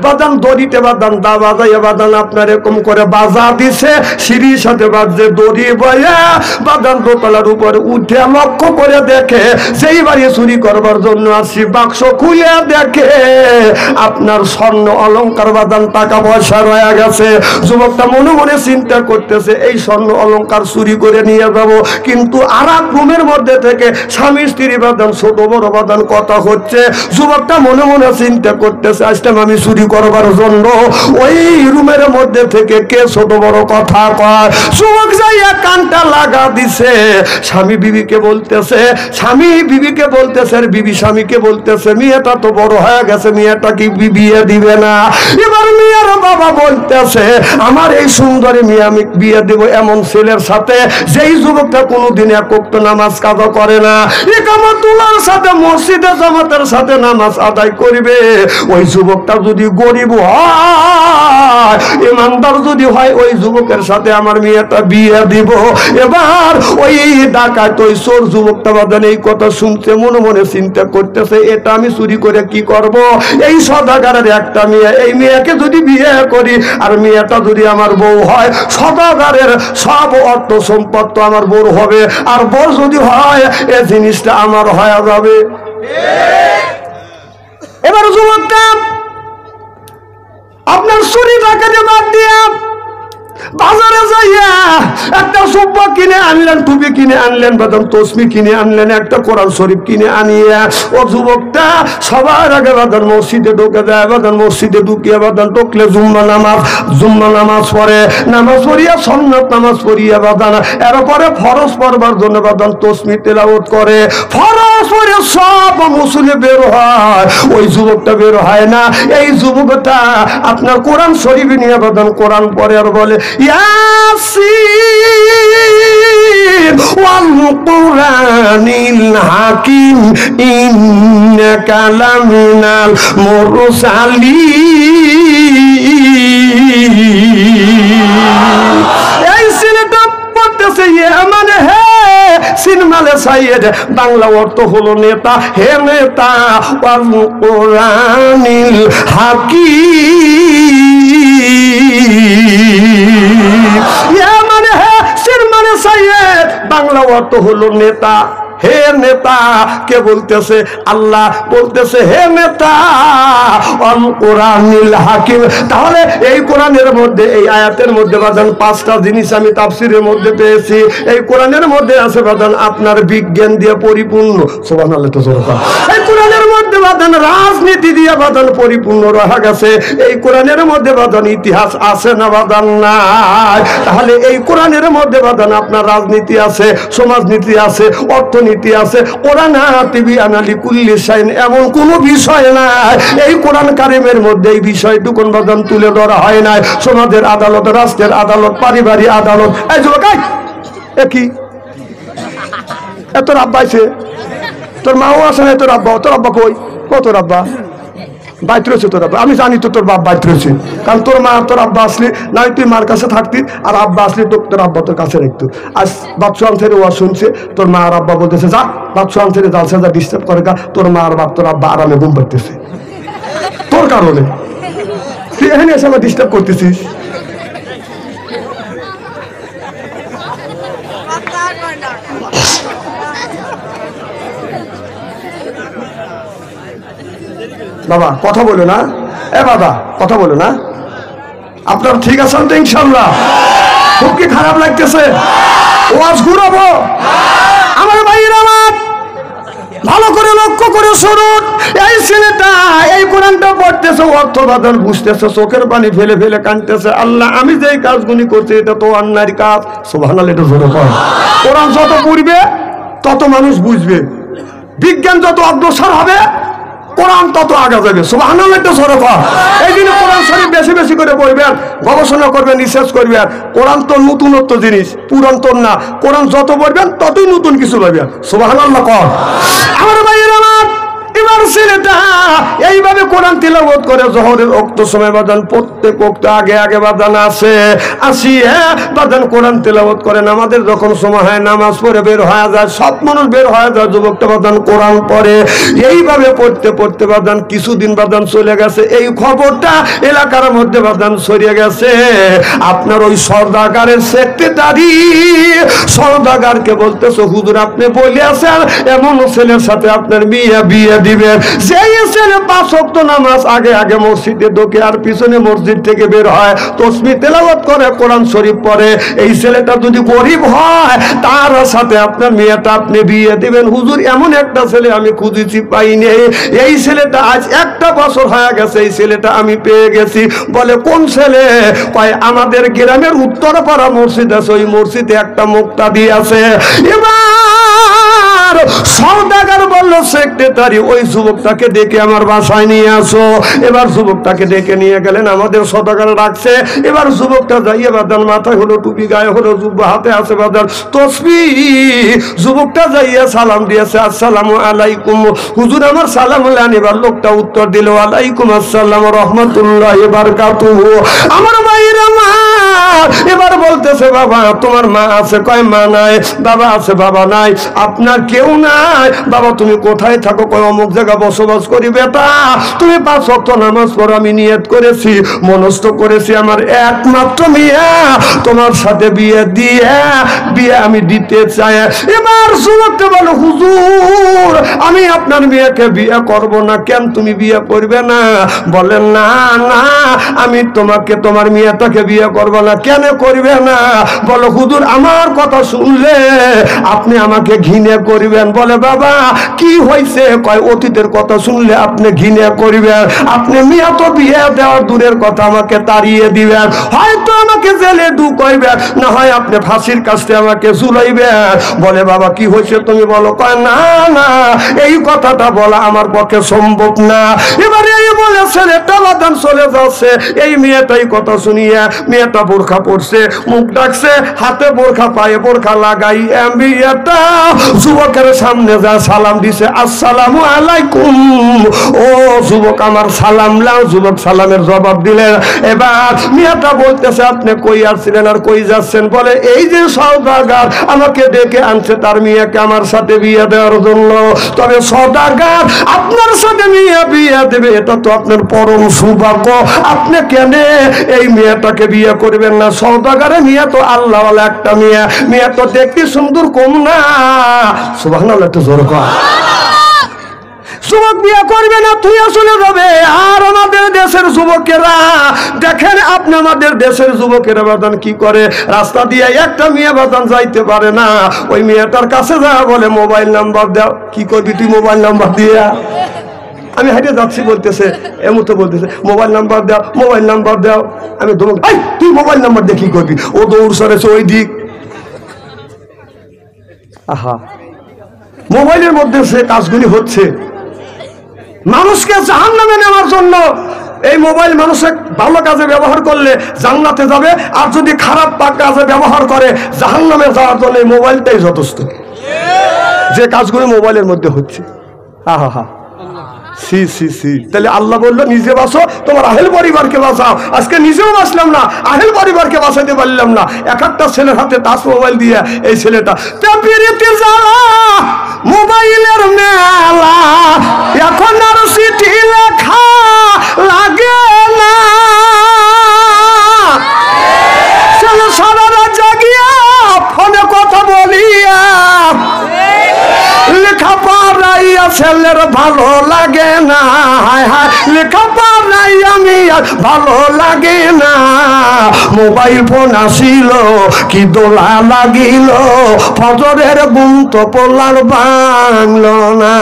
বাঁধান দড়িতে বাঁধান দা বাজাইয়া বাঁধান আপনার এরকম করে বাজা দিছে, সিঁড়ির সাথে বাজছে দড়ি বয়া বাঁধান দোতলার উপরে উঠে লক্ষ্য করে দেখে সেই বাড়ি চুরি করবার জন্য আসি, বাক্স খুলে দেখে আপনার স্বর্ণ অলংকার বাঁধান টাকা পয়সা রয়ে গেছে। যুবকটা মনে মনে চিন্তা করতেছে এই স্বর্ণ অলংকার চুরি করে নিয়ে যাব, কিন্তু আর এক রুমের মধ্যে থেকে স্বামী স্ত্রী বাঁধান ছোট বড় বাঁধান কথা হচ্ছে। যুবকটা মনে মনে চিন্তা করতেছে আসলাম আমি চুরি করবার জন্য, ওই রুমের মধ্যে থেকে কে ছোট বড় কথা কয়। যুবক যাইয়া কানটা লাগা দিছে, স্বামী বিবিকে বলতেছে, স্বামী বিবিকে বলতেছে আর বিবি স্বামীকে বলতেছে মেয়েটা তো বড় হয়ে গেছে, মেয়েটা কি বিয়ে দিবে না? এবার মেয়ের বাবা বলতেছে আমার এই সুন্দরী মেয়ে আমি বিয়ে দেব এমন ছেলের সাথে যেই যুবকটা কোনোদিন এক ওয়াক্ত নামাজ কাজা করে না, ইকামতুল্লাহর সাথে মসজিদে জামাতের সাথে নামাজ আদায় করবে। ওই যুবকটা যদি গরিব হয়, ইমানদার যদি হয়, ওই যুবকের সাথে আমার মেয়েটা বিয়ে দিব। এবার ওই ডাকাত ওই চোর যুবকটা বাঁধান এই কথা শুনতে মনে মনে চিন্তা করতেছে এটা আমি চুরি করে কি করব, এই সদাগারের একটা মেয়ে, এই মেয়েকে যদি বিয়ে করি আর মেয়েটা যদি আমার বউ হয়, সদাগারের সব অর্থ সম্পদ তো আমার বউ হবে, আর বউ যদি হয় এই জিনিসটা আমার হয়ে যাবে। এবার যুবকটা আপনার চুরি ডাকাতি বাদ দিয়া বাজারে যাইয়া একটা সুব্বা কিনে আনলেন, টুপি কিনে আনলেন, বাদাম তসমি কিনে আনলেন, একটা কোরআন শরীফ কিনে আনিয়া ও যুবকটা সবার আগে বাদান মসজিদে ঢুকে যায়। বাদান মসজিদে ঢুকিয়ে বাদান ঢুকলে জুম্মা নামাজ পড়ে, নামাজ পড়িয়া সুন্নাত নামাজ পড়িয়া বাদান এরপরে ফরজ পড়বার জন্য বাদান তসমি তেলাওয়াত করে। ফরজ পড়ে সব মুসল্লি বের হয়, ওই যুবকটা বের হয় না। এই যুবকটা আপনার কোরআন শরীফ নিয়ে বাদান কোরআন পড়ে আর বলে ইয়াসিন ওয়াল কুরআনিল হাকিম ইন্নাকা লামিনাল মুরসালিন। এই ছেলেটা পড়তেছে মানে হে সিনমালে সাইয়েদ, বাংলা অর্থ হলো নেতা, হে নেতা ওয়াল কুরআনিল হাকিম মানে হে সিন মানে সাইয়েদ, বাংলা অর্থ হলো নেতা। হে নেতা কে বলতেছে? আল্লাহ বলতেছে হে নেতা আল কোরআনিল হাকিম। তাহলে এই কোরআনের মধ্যে এই আয়াতের মধ্যে বাদান 5টা জিনিস আমি তাফসীরের মধ্যে পেয়েছি। এই কোরআনের মধ্যে আছে বাদান আপনার বিজ্ঞান দিয়ে পরিপূর্ণ, সুবহানাল্লাহ তো জোরে বলেন। এই কোরআনের মধ্যে বাদান রাজনীতি দিয়ে বাদান পরিপূর্ণ রহা গেছে। এই কোরআনের মধ্যে বাদান ইতিহাস আছে না বাদান নাই? তাহলে এই কোরআনের মধ্যে বাদান আপনার রাজনীতি আছে, সমাজনীতি আছে, অর্থনীতি আছে। কোরআন হাতিবি আনালি কুল্লি শাইন, এমন কোন বিষয় নাই এই কোরআন কারিমের মধ্যে এই বিষয়টুকু বাদান তুলে ধরা হয় নাই। সমাজের আদালত, রাষ্ট্রের আদালত, পারিবারিক আদালত। এই যুবক কি তোর আব্বা আছে, তোর মাও আছে না? তোর আব্বা কই? তোর আব্বা বাইত রয়েছে, তোর আব্বা। আমি জানি তো তোর বাপ বাইত রয়েছে, কারণ তোর মা তোর আব্বা আসলে নাই তুই মার কাছে থাকতি, আর আব্বা আসলে তোর আব্বা তোর কাছে রাখতো। আজ বাচ্চু আনসারে ওয়া শুনছে তোর মা আর আব্বা বলতেছে যা বাচ্চু আনসারে জালসা যা ডিস্টার্ব করে গা, তোর মা আর বাপ তোর আব্বা আরামে ঘুম পাড়তেছে তোর কারণে। তুই এখানে এসে আমার ডিস্টার্ব করতেছিস। বাবা কথা বলো না, এ বাবা কথা বলো না। আপনার ঠিক আছেন তো ইনশাল্লাহ? খুব কি খারাপ লাগতেছে? ওয়াজ ঘুরাবো আমার ভাইয়ের? আমার ভালো করে লক্ষ্য করে শুনুন। এই ছেলেটা এই কোরআনটা পড়তেছে, অর্থ বাদন বুঝতেছে, চোখের পানি ফেলে ফেলে কাঁদতেছে, আল্লাহ আমি যে কাজগুলি করছি এটা তো অন্যায়ের কাজ। সুবহানাল্লাহ, এটা জোরে পড়। কোরআন যত পড়বে তত মানুষ বুঝবে, বিজ্ঞান যত অগ্রসর হবে কোরআন তত আগে যাবে। সুবহানাল্লাহ, এটা জোরে পড়। এই জন্য কোরআন শরীফ বেশি বেশি করে পড়বেন, গবেষণা করবেন, রিসার্চ করবেন। কোরআন তো নতুনত্ব জিনিস, পুরাতন না। কোরআন যত পড়বেন ততই নতুন কিছু পাবেন। সুবহানাল্লাহ কর। আমার ভাইয়েরা আমার, এবার ছেলেটা এইভাবে কোরআন তিলাওয়াত করে জোহরের ওয়াক্ত সময় বাজান, প্রত্যেক ওয়াক্ত আগে আগে বাজান আসিয়া বাজান কোরআন তিলাওয়াত করেন। আমাদের যখন সময় হয় নামাজ পড়ে বের হয়ে যায়, সব মানুষ বের হয়ে যায়, যুবকটা বাজান কোরআন পড়ে। এইভাবে পড়তে পড়তে বাজান কিছুদিন বাজান চলে গেছে, এই খবরটা এলাকার মধ্যে বাজান ছড়িয়ে গেছে। আপনার ওই সওদাগারের সেক্রেটারি সওদাগারকে বলতেছে, হুজুর আপনি বলে আছেন এমন ছেলের সাথে আপনার বিয়ে দিবেন, যেই ছেলে 5 ওয়াক্ত নামাজ আগে আগে মসজিদে ঢোকে আর পিছনে মসজিদ থেকে বের হয়, তাসবিহ তেলাওয়াত করে, কোরআন শরীফ পড়ে, এই ছেলেটা যদি গরিব হয় তার সাথে আপনার মেয়েটা আপনি বিয়ে দিবেন। হুজুর এমন একটা ছেলে আমি খুঁজেছি পাইনি, এই ছেলেটা আজ 1 বছর হয়ে গেছে, এই ছেলেটা আমি পেয়ে গেছি। বলে কোন ছেলে? কয় আমাদের গ্রামের উত্তরপাড়া মসজিদ আছে, ওই মসজিদে একটা মুক্তাদি আছে। এবার সওদাগর বলল, সেক্রেটারি ওই যুবকটাকে ডেকে আমার বাসায় নিয়ে আসো। এবার যুবকটাকে ডেকে নিয়ে গেলেন, আমাদের সওদাগর ডাকছে। এবার যুবকটা যাইয়ে বাদান, মাথায় হলো টুপি, গায়ে হলো জুব্বা, হাতে আছে বাদান তাসবিহ। যুবকটা যাইয়া সালাম দিয়েছে, আসসালামু আলাইকুম হুজুর, আমার সালাম হলেন। এবার লোকটা উত্তর দিল, আলাইকুম আসসালাম রাহমাতুল্লাহি ওয়া বারাকাতুহু। আমার ভাইরা মা এবার বলতেছে, বাবা তোমার মা আছে? কয় মা নাই। বাবা আছে? বাবা নাই। আপনার কেউ নাই? বাবা তুমি কোথায় থাকো? কয় অমুক জায়গা বসবাস করি। বেটা তুমি 5 ওয়াক্ত নামাজ পড়ো, আমি নিয়ত করেছি, মনস্থ করেছি, আমার একমাত্র মেয়ে তোমার সাথে বিয়ে আমি দিতে চাই। এবার যুবকটা বলো, হুজুর আমি আপনার মেয়েকে বিয়ে করব না। কেন তুমি বিয়ে করবে না? বলেন না না আমি তোমার মেয়েটাকে বিয়ে করব না। কেন করবে না? বলো হুজুর আমার কথা শুনলে আপনি আমাকে ঘৃণা করবেন। বলে বাবা কি হয়েছে? কয় অতীতের কথা শুনলে আপনি ঘৃণা করবেন, আপনি মেয়ে তো বিয়ে দেওয়ার দূরের কথা আমাকে তাড়িয়ে দিবেন, হয়তো আমাকে জেলে ঢুকাইবেন, না হয় আপনি ফাঁসির কাছে আমাকে ঝুলাইবেন। বলে বাবা কি হয়েছে তুমি বলো। কয় না না এই কথাটা বলা আমার পক্ষে সম্ভব না। এবারে এই বলে ছেলেটা বাদান চলে যাচ্ছে। এই মেয়েটাই কথা শুনিয়া মেয়েটা বোরখা পড়ছে, মুখ ডাকছে, হাতে বোরখা, পায়ে বোরখা লাগাই মেয়েটা যুবকের সামনে যা সালাম দিছে, আসসালামু আলাইকুম। ও যুবক আমার সালাম লাও। যুবক সালামের জবাব দিলেন। এবার মেয়েটা বলতেছে, আপনি কই আসছিলেন আর কই যাচ্ছেন? বলে এই যে সওদাগর আমাকে ডেকে আনছে তার মেয়েকে আমার সাথে বিয়ে দেওয়ার জন্য। তবে সওদাগর আপনার সাথে বিয়ে দেবে এটা তো আপনার পরম সৌভাগ্য, আপনি কেন এই মেয়েটাকে বিয়ে করবেন না? সওদাগরের মেয়ে তো আল্লাহওয়ালা একটা মেয়ে তো দেখতে সুন্দর কম না। সুবহানাল্লাহ, একটু জোরে কর। যুবক বিয়ে করবে না, তুই চলে যাবে। আর আমাদের দেশের যুবকেরা দেখেন, আপনি আমাদের দেশের যুবকেরা বাদান কি করে, রাস্তা দিয়ে একটা মেয়ে বাদান যাইতে পারে না, ওই মেয়েটার কাছে যা বলে মোবাইল নাম্বার দাও। কি করবি তুই মোবাইল নাম্বার দিয়ে? আমি হাইটে যাচ্ছি, বলতেছে এমতো বলতেছে মোবাইল নাম্বার দাও, মোবাইল নাম্বার দাও। আমি দৌড়, তুই মোবাইল নাম্বার দিয়ে কি করবি? ও দৌড় সরেছে ওই দিক। আহা, মোবাইলের মধ্যে সে কাজগুলি হচ্ছে মানুষকে জাহান্নামে নেওয়ার জন্য। এই মোবাইল মানুষের ভালো কাজে ব্যবহার করলে জান্নাতে যাবে, আর যদি খারাপ কাজে ব্যবহার করে জাহান্নামে যাওয়ার জন্য এই মোবাইলটাই যথেষ্ট। যে কাজগুলি মোবাইলের মধ্যে হচ্ছে, আহা হা, সি সি সি। তাহলে আল্লাহ বললো নিজে বাঁচো, তোমার আহেল পরিবারকে বাঁচাও। আজকে নিজেও বাঁচলাম না, আহেল পরিবারকে বাঁচাতে পারলাম না। এক একটা ছেলের হাতে টাচ মোবাইল দিয়ে এই ছেলেটা মোবাইলের মেলা, এখন আর চিঠি লেখা লাগে না, ছেলে সারা রাত জাগিয়া ফোনে কথা বলিয়া লেখা পড়াইয়া ছেলের ভালো লাগে না। হায় হায় লেখা পড়াই আমি আর ভালো লাগে না, মোবাইল ফোন আসিল কি দোলা লাগিল, ফজরের ঘুম তো পড়লার ভাঙলো না।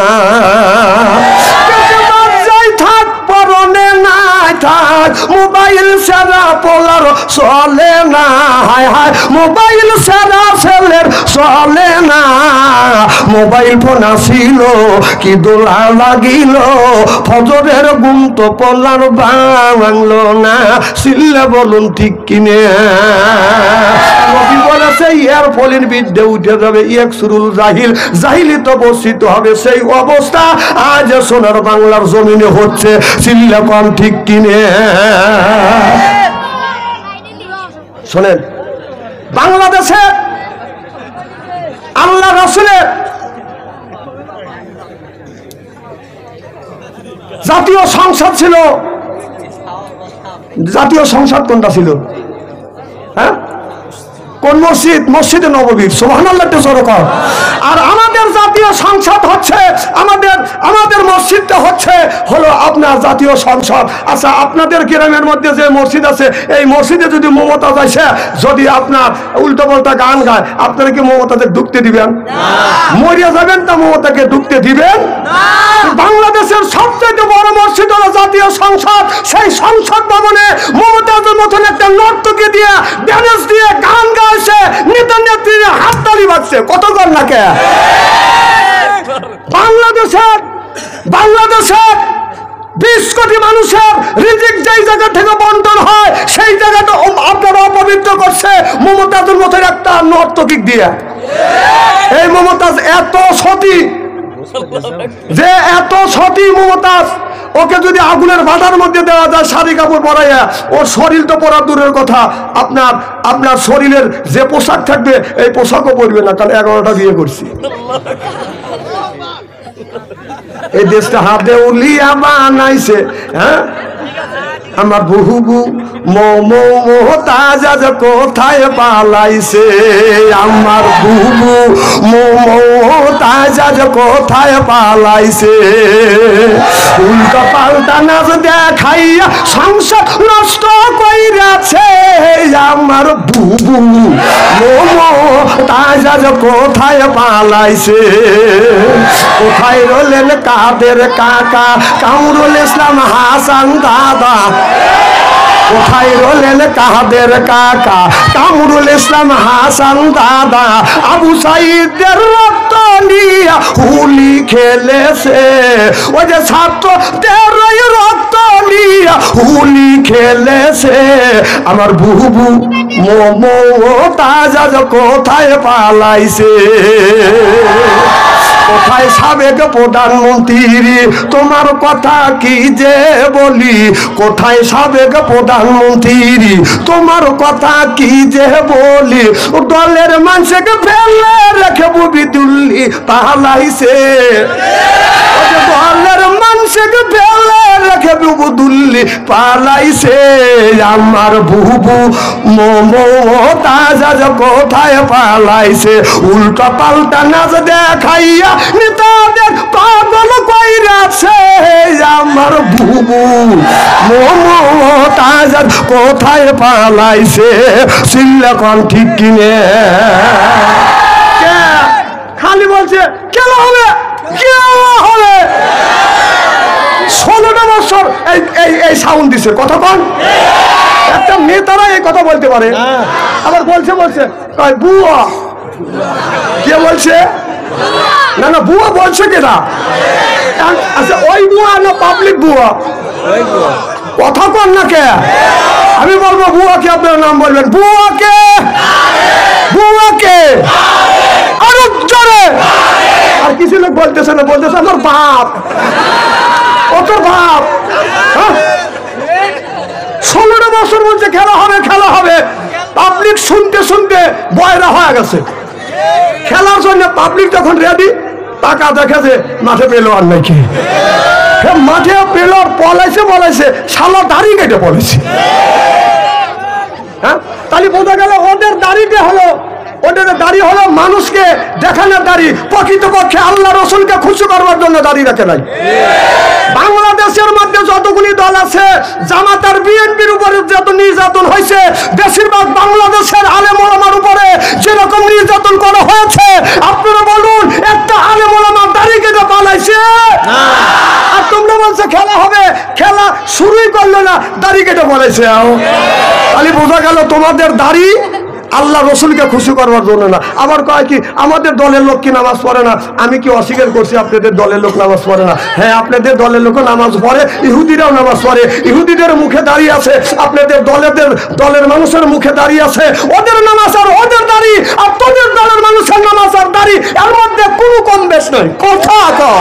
থাক পরনে নাই থাক, মোবাইল ছাড়া পোলার চলে না, হায় হায় মোবাইল ছাড়া ছেলের চলে না, মোবাইল ফোন আসিল কি দোলা লাগিল, ফজরের ঘুম তো পোলার ভাঙলো না। সিল্লে বলুন ঠিক কিনে? নবী বলেছে ইয়ার ফলির বিদ্যে উঠে যাবে, ইয়াকসুরুল জাহিল, জাহিলিত বর্ষিত হবে। সেই অবস্থা আজ সোনার বাংলার জমিনে হচ্ছে। চিল্লা কম ঠিক কিনে? শোনেন, বাংলাদেশে আল্লাহ রাসূলের জাতীয় সংসদ ছিল। জাতীয় সংসদ কোনটা ছিল? হ্যাঁ, কোন মসজিদ? মসজিদে নববী। সুবহানাল্লাহ সরকার। আর আমাদের জাতীয় সংসদ হচ্ছে আমাদের মসজিদটা হচ্ছে হলো আপনার জাতীয় সংসদ। আচ্ছা, আপনাদের গ্রামের মধ্যে যে মসজিদ আছে, এই মসজিদে যদি মমতাজ আসে যদি আপনার উল্টো পাল্টা গান গায়, আপনারা কি মমতাজকে ঢুকতে দিবেন? মরিয়া যাবেন তা মমতাকে ঢুকতে দিবেন? বাংলাদেশের সবচেয়ে বড় মসজিদ হলো জাতীয় সংসদ। সেই সংসদ ভবনে মমতাজের মতন একটা নর্তকী দিয়ে ড্যান্স দিয়ে গান গাইছে, নেতা নেত্রীরা হাততালি বাজছে। কতক্ষণ নাকে? বাংলাদেশের 20 কোটি মানুষের রিজিক যেই জায়গা থেকে বন্টন হয়, সেই জায়গাটা আপনারা অপবিত্র করছে মমতাজের মতন একটা নর্তকী দিয়ে। এই মমতাজ এত সতী, যে এত সতী মমতাজ, ওকে যদি আগুনের বাধার মধ্যে দেওয়া যায় শাড়ি কাপড় পরাইয়া, ওর শরীর তো পরা দূরের কথা, আপনার শরীরের যে পোশাক থাকবে এই পোশাকও পরবে না, কারণ 11টা বিয়ে করছি। এই দেশটা হাতে উলিয়া বানাইছে। হ্যাঁ, আমার বহুবু মোতাজ কোথায় পালাইছে, আমার বুবু মোতাজ কোথায় পালাইছে, উল্টা পাল্টা নাচ দেখাইয়া সংসার নষ্ট কইরাছে, আমার বুবু মোতাজ কোথায় পালাইছে। কোথায় রলেন কাদের কাকা কামরুল ইসলাম হাসান দাদা, কোথায় রলেন কাদের কাকা কামরুল ইসলাম হাসান দাদা, আবু সাইদের রক্ত নিয়া হুলি খেলেছে, ওই যে ছাত্রদের রক্ত নিয়া হুলি খেলেছে, আমার বুবু মোতাজ কোথায় পালাইছে। কোথায় সাবেক প্রধানমন্ত্রী, তোমার কথা কি যে বলি, কোথায় সাবেক প্রধানমন্ত্রী, তোমার কথা কি যে বলি, দলের মানুষকে ফেলে রেখে বুবি দিল্লি পালাইছে, দলের মানুষকে ফেলে রেখে বুবু দিল্লি পালাইছে, আমার বুবু মোতাজ কোথায় পালাইছে। উল্টা পাল্টা নাচ দেখাইয়া নেতাদের পাগল কইরাছে, আমার বুবু মোতাজ কোথায় পালাইছে। সিল্লাকন ঠিক কিনে? খালি বলছে খেলা হবে, খেলা হবে। 16টা বছর এই সাউন্ড দিছে। কথা কন, একটা নেতারা এই কথা বলতে পারে? আবার বলছে বুয়া। কে বলছে? না না, বুয়া বলছে কেনা? আচ্ছা, ওই বুয়া না পাবলিক বুয়া? কথা কন না কে? আমি বলবো বুয়াকে, আপনার নাম বলবেন। বুয়াকে, বুয়াকে আরো জোরে। আর কিছু লোক বলতেছে না, বলতেছে আমার বাপ, ও তোর বাপ। 16টা বছর বলছে খেলা হবে, খেলা হবে। পাবলিক শুনতে শুনতে বয়রা হয়ে গেছে। খেলার জন্য পাবলিক যখন রেডি, টাকা দেখে যে মাঠে পেলো আর নাকি, মাঠে পেলো পলাইছে, শালা দাড়ি কেটে পলাইছে। হ্যাঁ, তাহলে বোঝা গেল ওদের দাড়িটা হলো ওদের দাড়ি হলো মানুষকে দেখানোর দাড়ি, প্রকৃতপক্ষে আল্লাহ রসুলকে খুশি করবার জন্য দাড়ি রাখে নাই। বাংলাদেশের মধ্যে যতগুলি দল আছে, জামাত আর বিএনপির উপরে যত নির্যাতন হয়েছে, বেশিরভাগ বাংলাদেশের আলেম ওলামার উপরে যেরকম নির্যাতন করা হয়েছে, আপনারা বলুন একটা আলেম ওলামা দাড়ি কেটে পালাইছে? আর তোমরা বলছো খেলা হবে, খেলা শুরুই করলো না, দাড়ি কেটে পালাইছে। তাহলে বোঝা গেল তোমাদের দাড়ি আল্লাহ রসুলকে খুশি করবার জন্য না। আবার কয় কি আমাদের দলের লোক কি নামাজ পড়ে না? আমি কি অস্বীকার করছি আপনাদের দলের লোক নামাজ পড়ে না? হ্যাঁ, আপনাদের দলের লোকও নামাজ পড়ে, ইহুদিরাও নামাজ পড়ে। ইহুদিদের মুখে দাঁড়িয়ে আছে, আপনাদের দলের মানুষের মুখে দাঁড়িয়ে আছে ওদের নামাজ আর ওদের দাড়ি, আর তোদের দলের মানুষের নামাজ আর দাড়ি, এর মধ্যে কোনো কম বেশ নয়। কথা কও,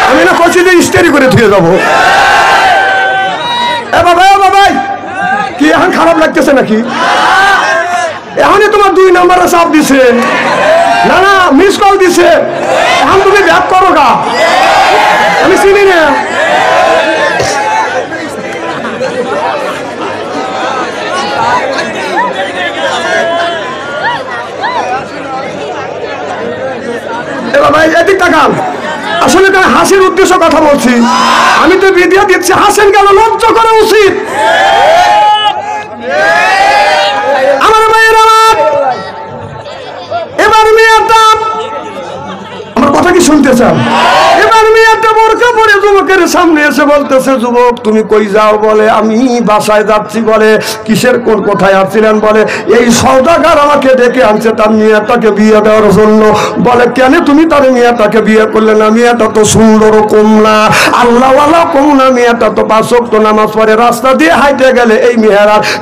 আমি না কইছি যে ইস্তেরি করে ধুয়ে যাবো। এ বাবাই কি এখন খারাপ লাগতেছে নাকি? এখানে তোমার 2 নম্বরে চাপ দিছে, না মিস কল দিছে, এখন তুমি ব্যাক করো গা, আমি চিনি না। এবার ভাই এদিক তাকান, আসলে তার হাসির উদ্দেশ্য কথা বলছি, আমি তো ভিডিও দিচ্ছি, হাসেন কেন? লজ্জা করা উচিত। আমার ভাইয়েরা, এবার মেয়েটা, আমার কথা কি শুনতে চান? এবার মেয়েটা বোরকা পরে যুবকের সামনে এসে বলতেছে, যুবক তুমি কই যাও? বলে আমি বাসায় যাচ্ছি। বলে কিসের, কোন কোথায় আসছিলেন? বলে এই সওদাগর আমাকে ডেকে আনছে তার মেয়েটাকে বিয়ে দেওয়ার জন্য। বলে কেন তুমি তার মেয়েটাকে বিয়ে করলে না? মেয়েটা তো সুন্দর কম না, আল্লাহওয়ালা কম না, মেয়েটা তো 5 ওয়াক্ত নামাজ পড়ে, রাস্তা দিয়ে হাইটে গেলে এই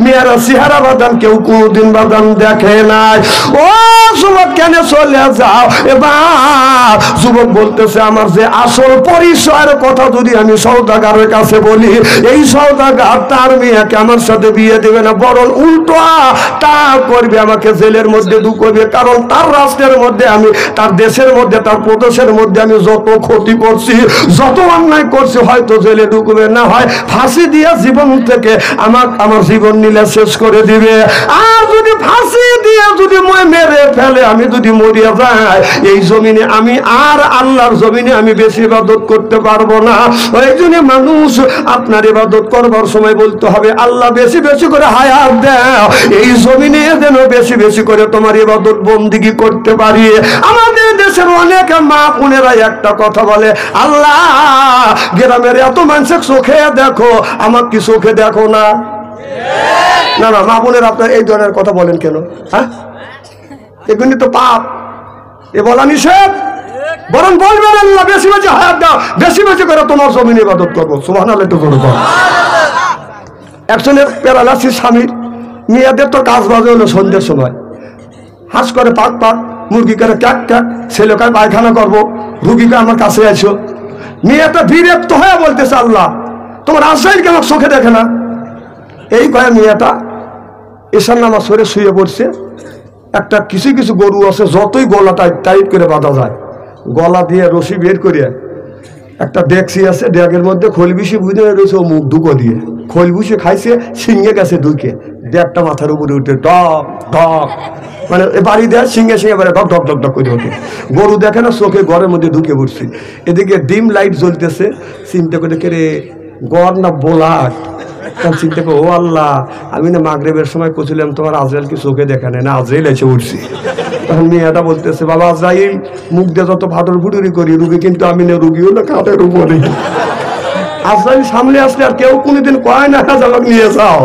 মেয়েরা চেহারা বাদান কেউ কোনোদিন বাদান দেখে নাই। ও যুবক কেন চলে যাও? এবার যুবক বলতেছে, আমার যে আসল পরিচয়ের কথা যদি আমি সওদাগরের কাছে বলি, এই সওদাগর তার মেয়েকে আমার সাথে বিয়ে দেবে না, বরং উল্টো তা করবে, আমাকে জেলের মধ্যে ঢুকবে। কারণ তার রাষ্ট্রের মধ্যে আমি, তার দেশের মধ্যে, তার প্রদেশের মধ্যে আমি যত ক্ষতি করছি, যত অন্যায় করছি, হয়তো জেলে ঢুকবে, না হয় ফাঁসি দিয়ে জীবন থেকে আমার জীবন নিলে শেষ করে দিবে। আর যদি ফাঁসি দিয়ে যদি মেরে ফেলে, আমি যদি মরিয়া যাই, এই জমিনে আমি আর আল্লাহর জমিনে আমি বেশি ইবাদত করতে পারবো না। ওই জন্য মানুষ আপনার ইবাদত করবার সময় বলতে হবে, আল্লাহ বেশি বেশি করে হায়াত দাও, এই জমিনে যেন বেশি বেশি করে তোমার ইবাদত বন্দিগি করতে পারি। আমাদের দেশের অনেক মা বোনেরা একটা কথা বলে, আল্লাহ গ্রামের এত মানুষের চোখে দেখো, আমার কি চোখে দেখো না? না মা বোনের আপনার এই ধরনের কথা বলেন কেন? হ্যাঁ, এগুলি তো পাপ, এ বলা নিষেধ। বরং বলবেন আল্লাহ বেশি বেশি হায়াত দাও, বেশি বেশি করে তোমার জমিনে ইবাদত করবো। সুবহানাল্লাহ। একটু বলবো, একজনের প্যারালাইসিস স্বামীর, মেয়েদের তো কাজ বাজে হলো সন্ধ্যের সময়, হাঁস করে পাক পাক, মুরগি করে ক্যাক ক্যাক, ছেলেকার পায়খানা করবো, রুগীকে আমার কাছে আইসো। মেয়েটা বিরক্ত হয়ে বলতেছে, আল্লাহ তোমার আজরাইলকে আমার চোখে দেখে না? এই কয়ে মেয়েটা এশার নামাজ পড়ে শুয়ে পড়ছে। একটা কিছু কিছু গরু আছে, যতই গলাটা টাইট করে বাঁধা যায়, গলা দিয়ে রশি বের করিয়া একটা ডেকসি আছে, ডেকের মধ্যে খোলবিশি বুঝে রয়েছে, ও মুখ ঢুকো দিয়ে খোলবিশি খাইছে, সিংহে গেছে ঢুকে, ডেকটা মাথার উপরে উঠে ডক ডক, মানে বাড়ি দেয় সিংহে সিংহে বাড়ি ঢক ঢক ঢক ঢক করে ওঠে। গরু দেখে না, চোখে ঘরের মধ্যে ঢুকে পড়ছে। এদিকে ডিম লাইট জ্বলতেছে, চিন্তা করে কে রে গড় না বোলাট। চিন্তা করো, ও আল্লাহ, আমি না মাগরিবের সময় কছিলাম তোমার আজরাইল কি চোখে দেখা নেই না, আজরাইল এসে উঠছি। তখন মেয়েটা বলতেছে, বাবা আজরাইল মুখ দিয়ে যত ফাটল ফুটুরি করি, রুগী কিন্তু আমি না, রুগী হলো কাঁধের উপরে। আজরাইল সামনে আসলে আর কেউ কোনোদিন কয় না আমাকে নিয়ে যাও।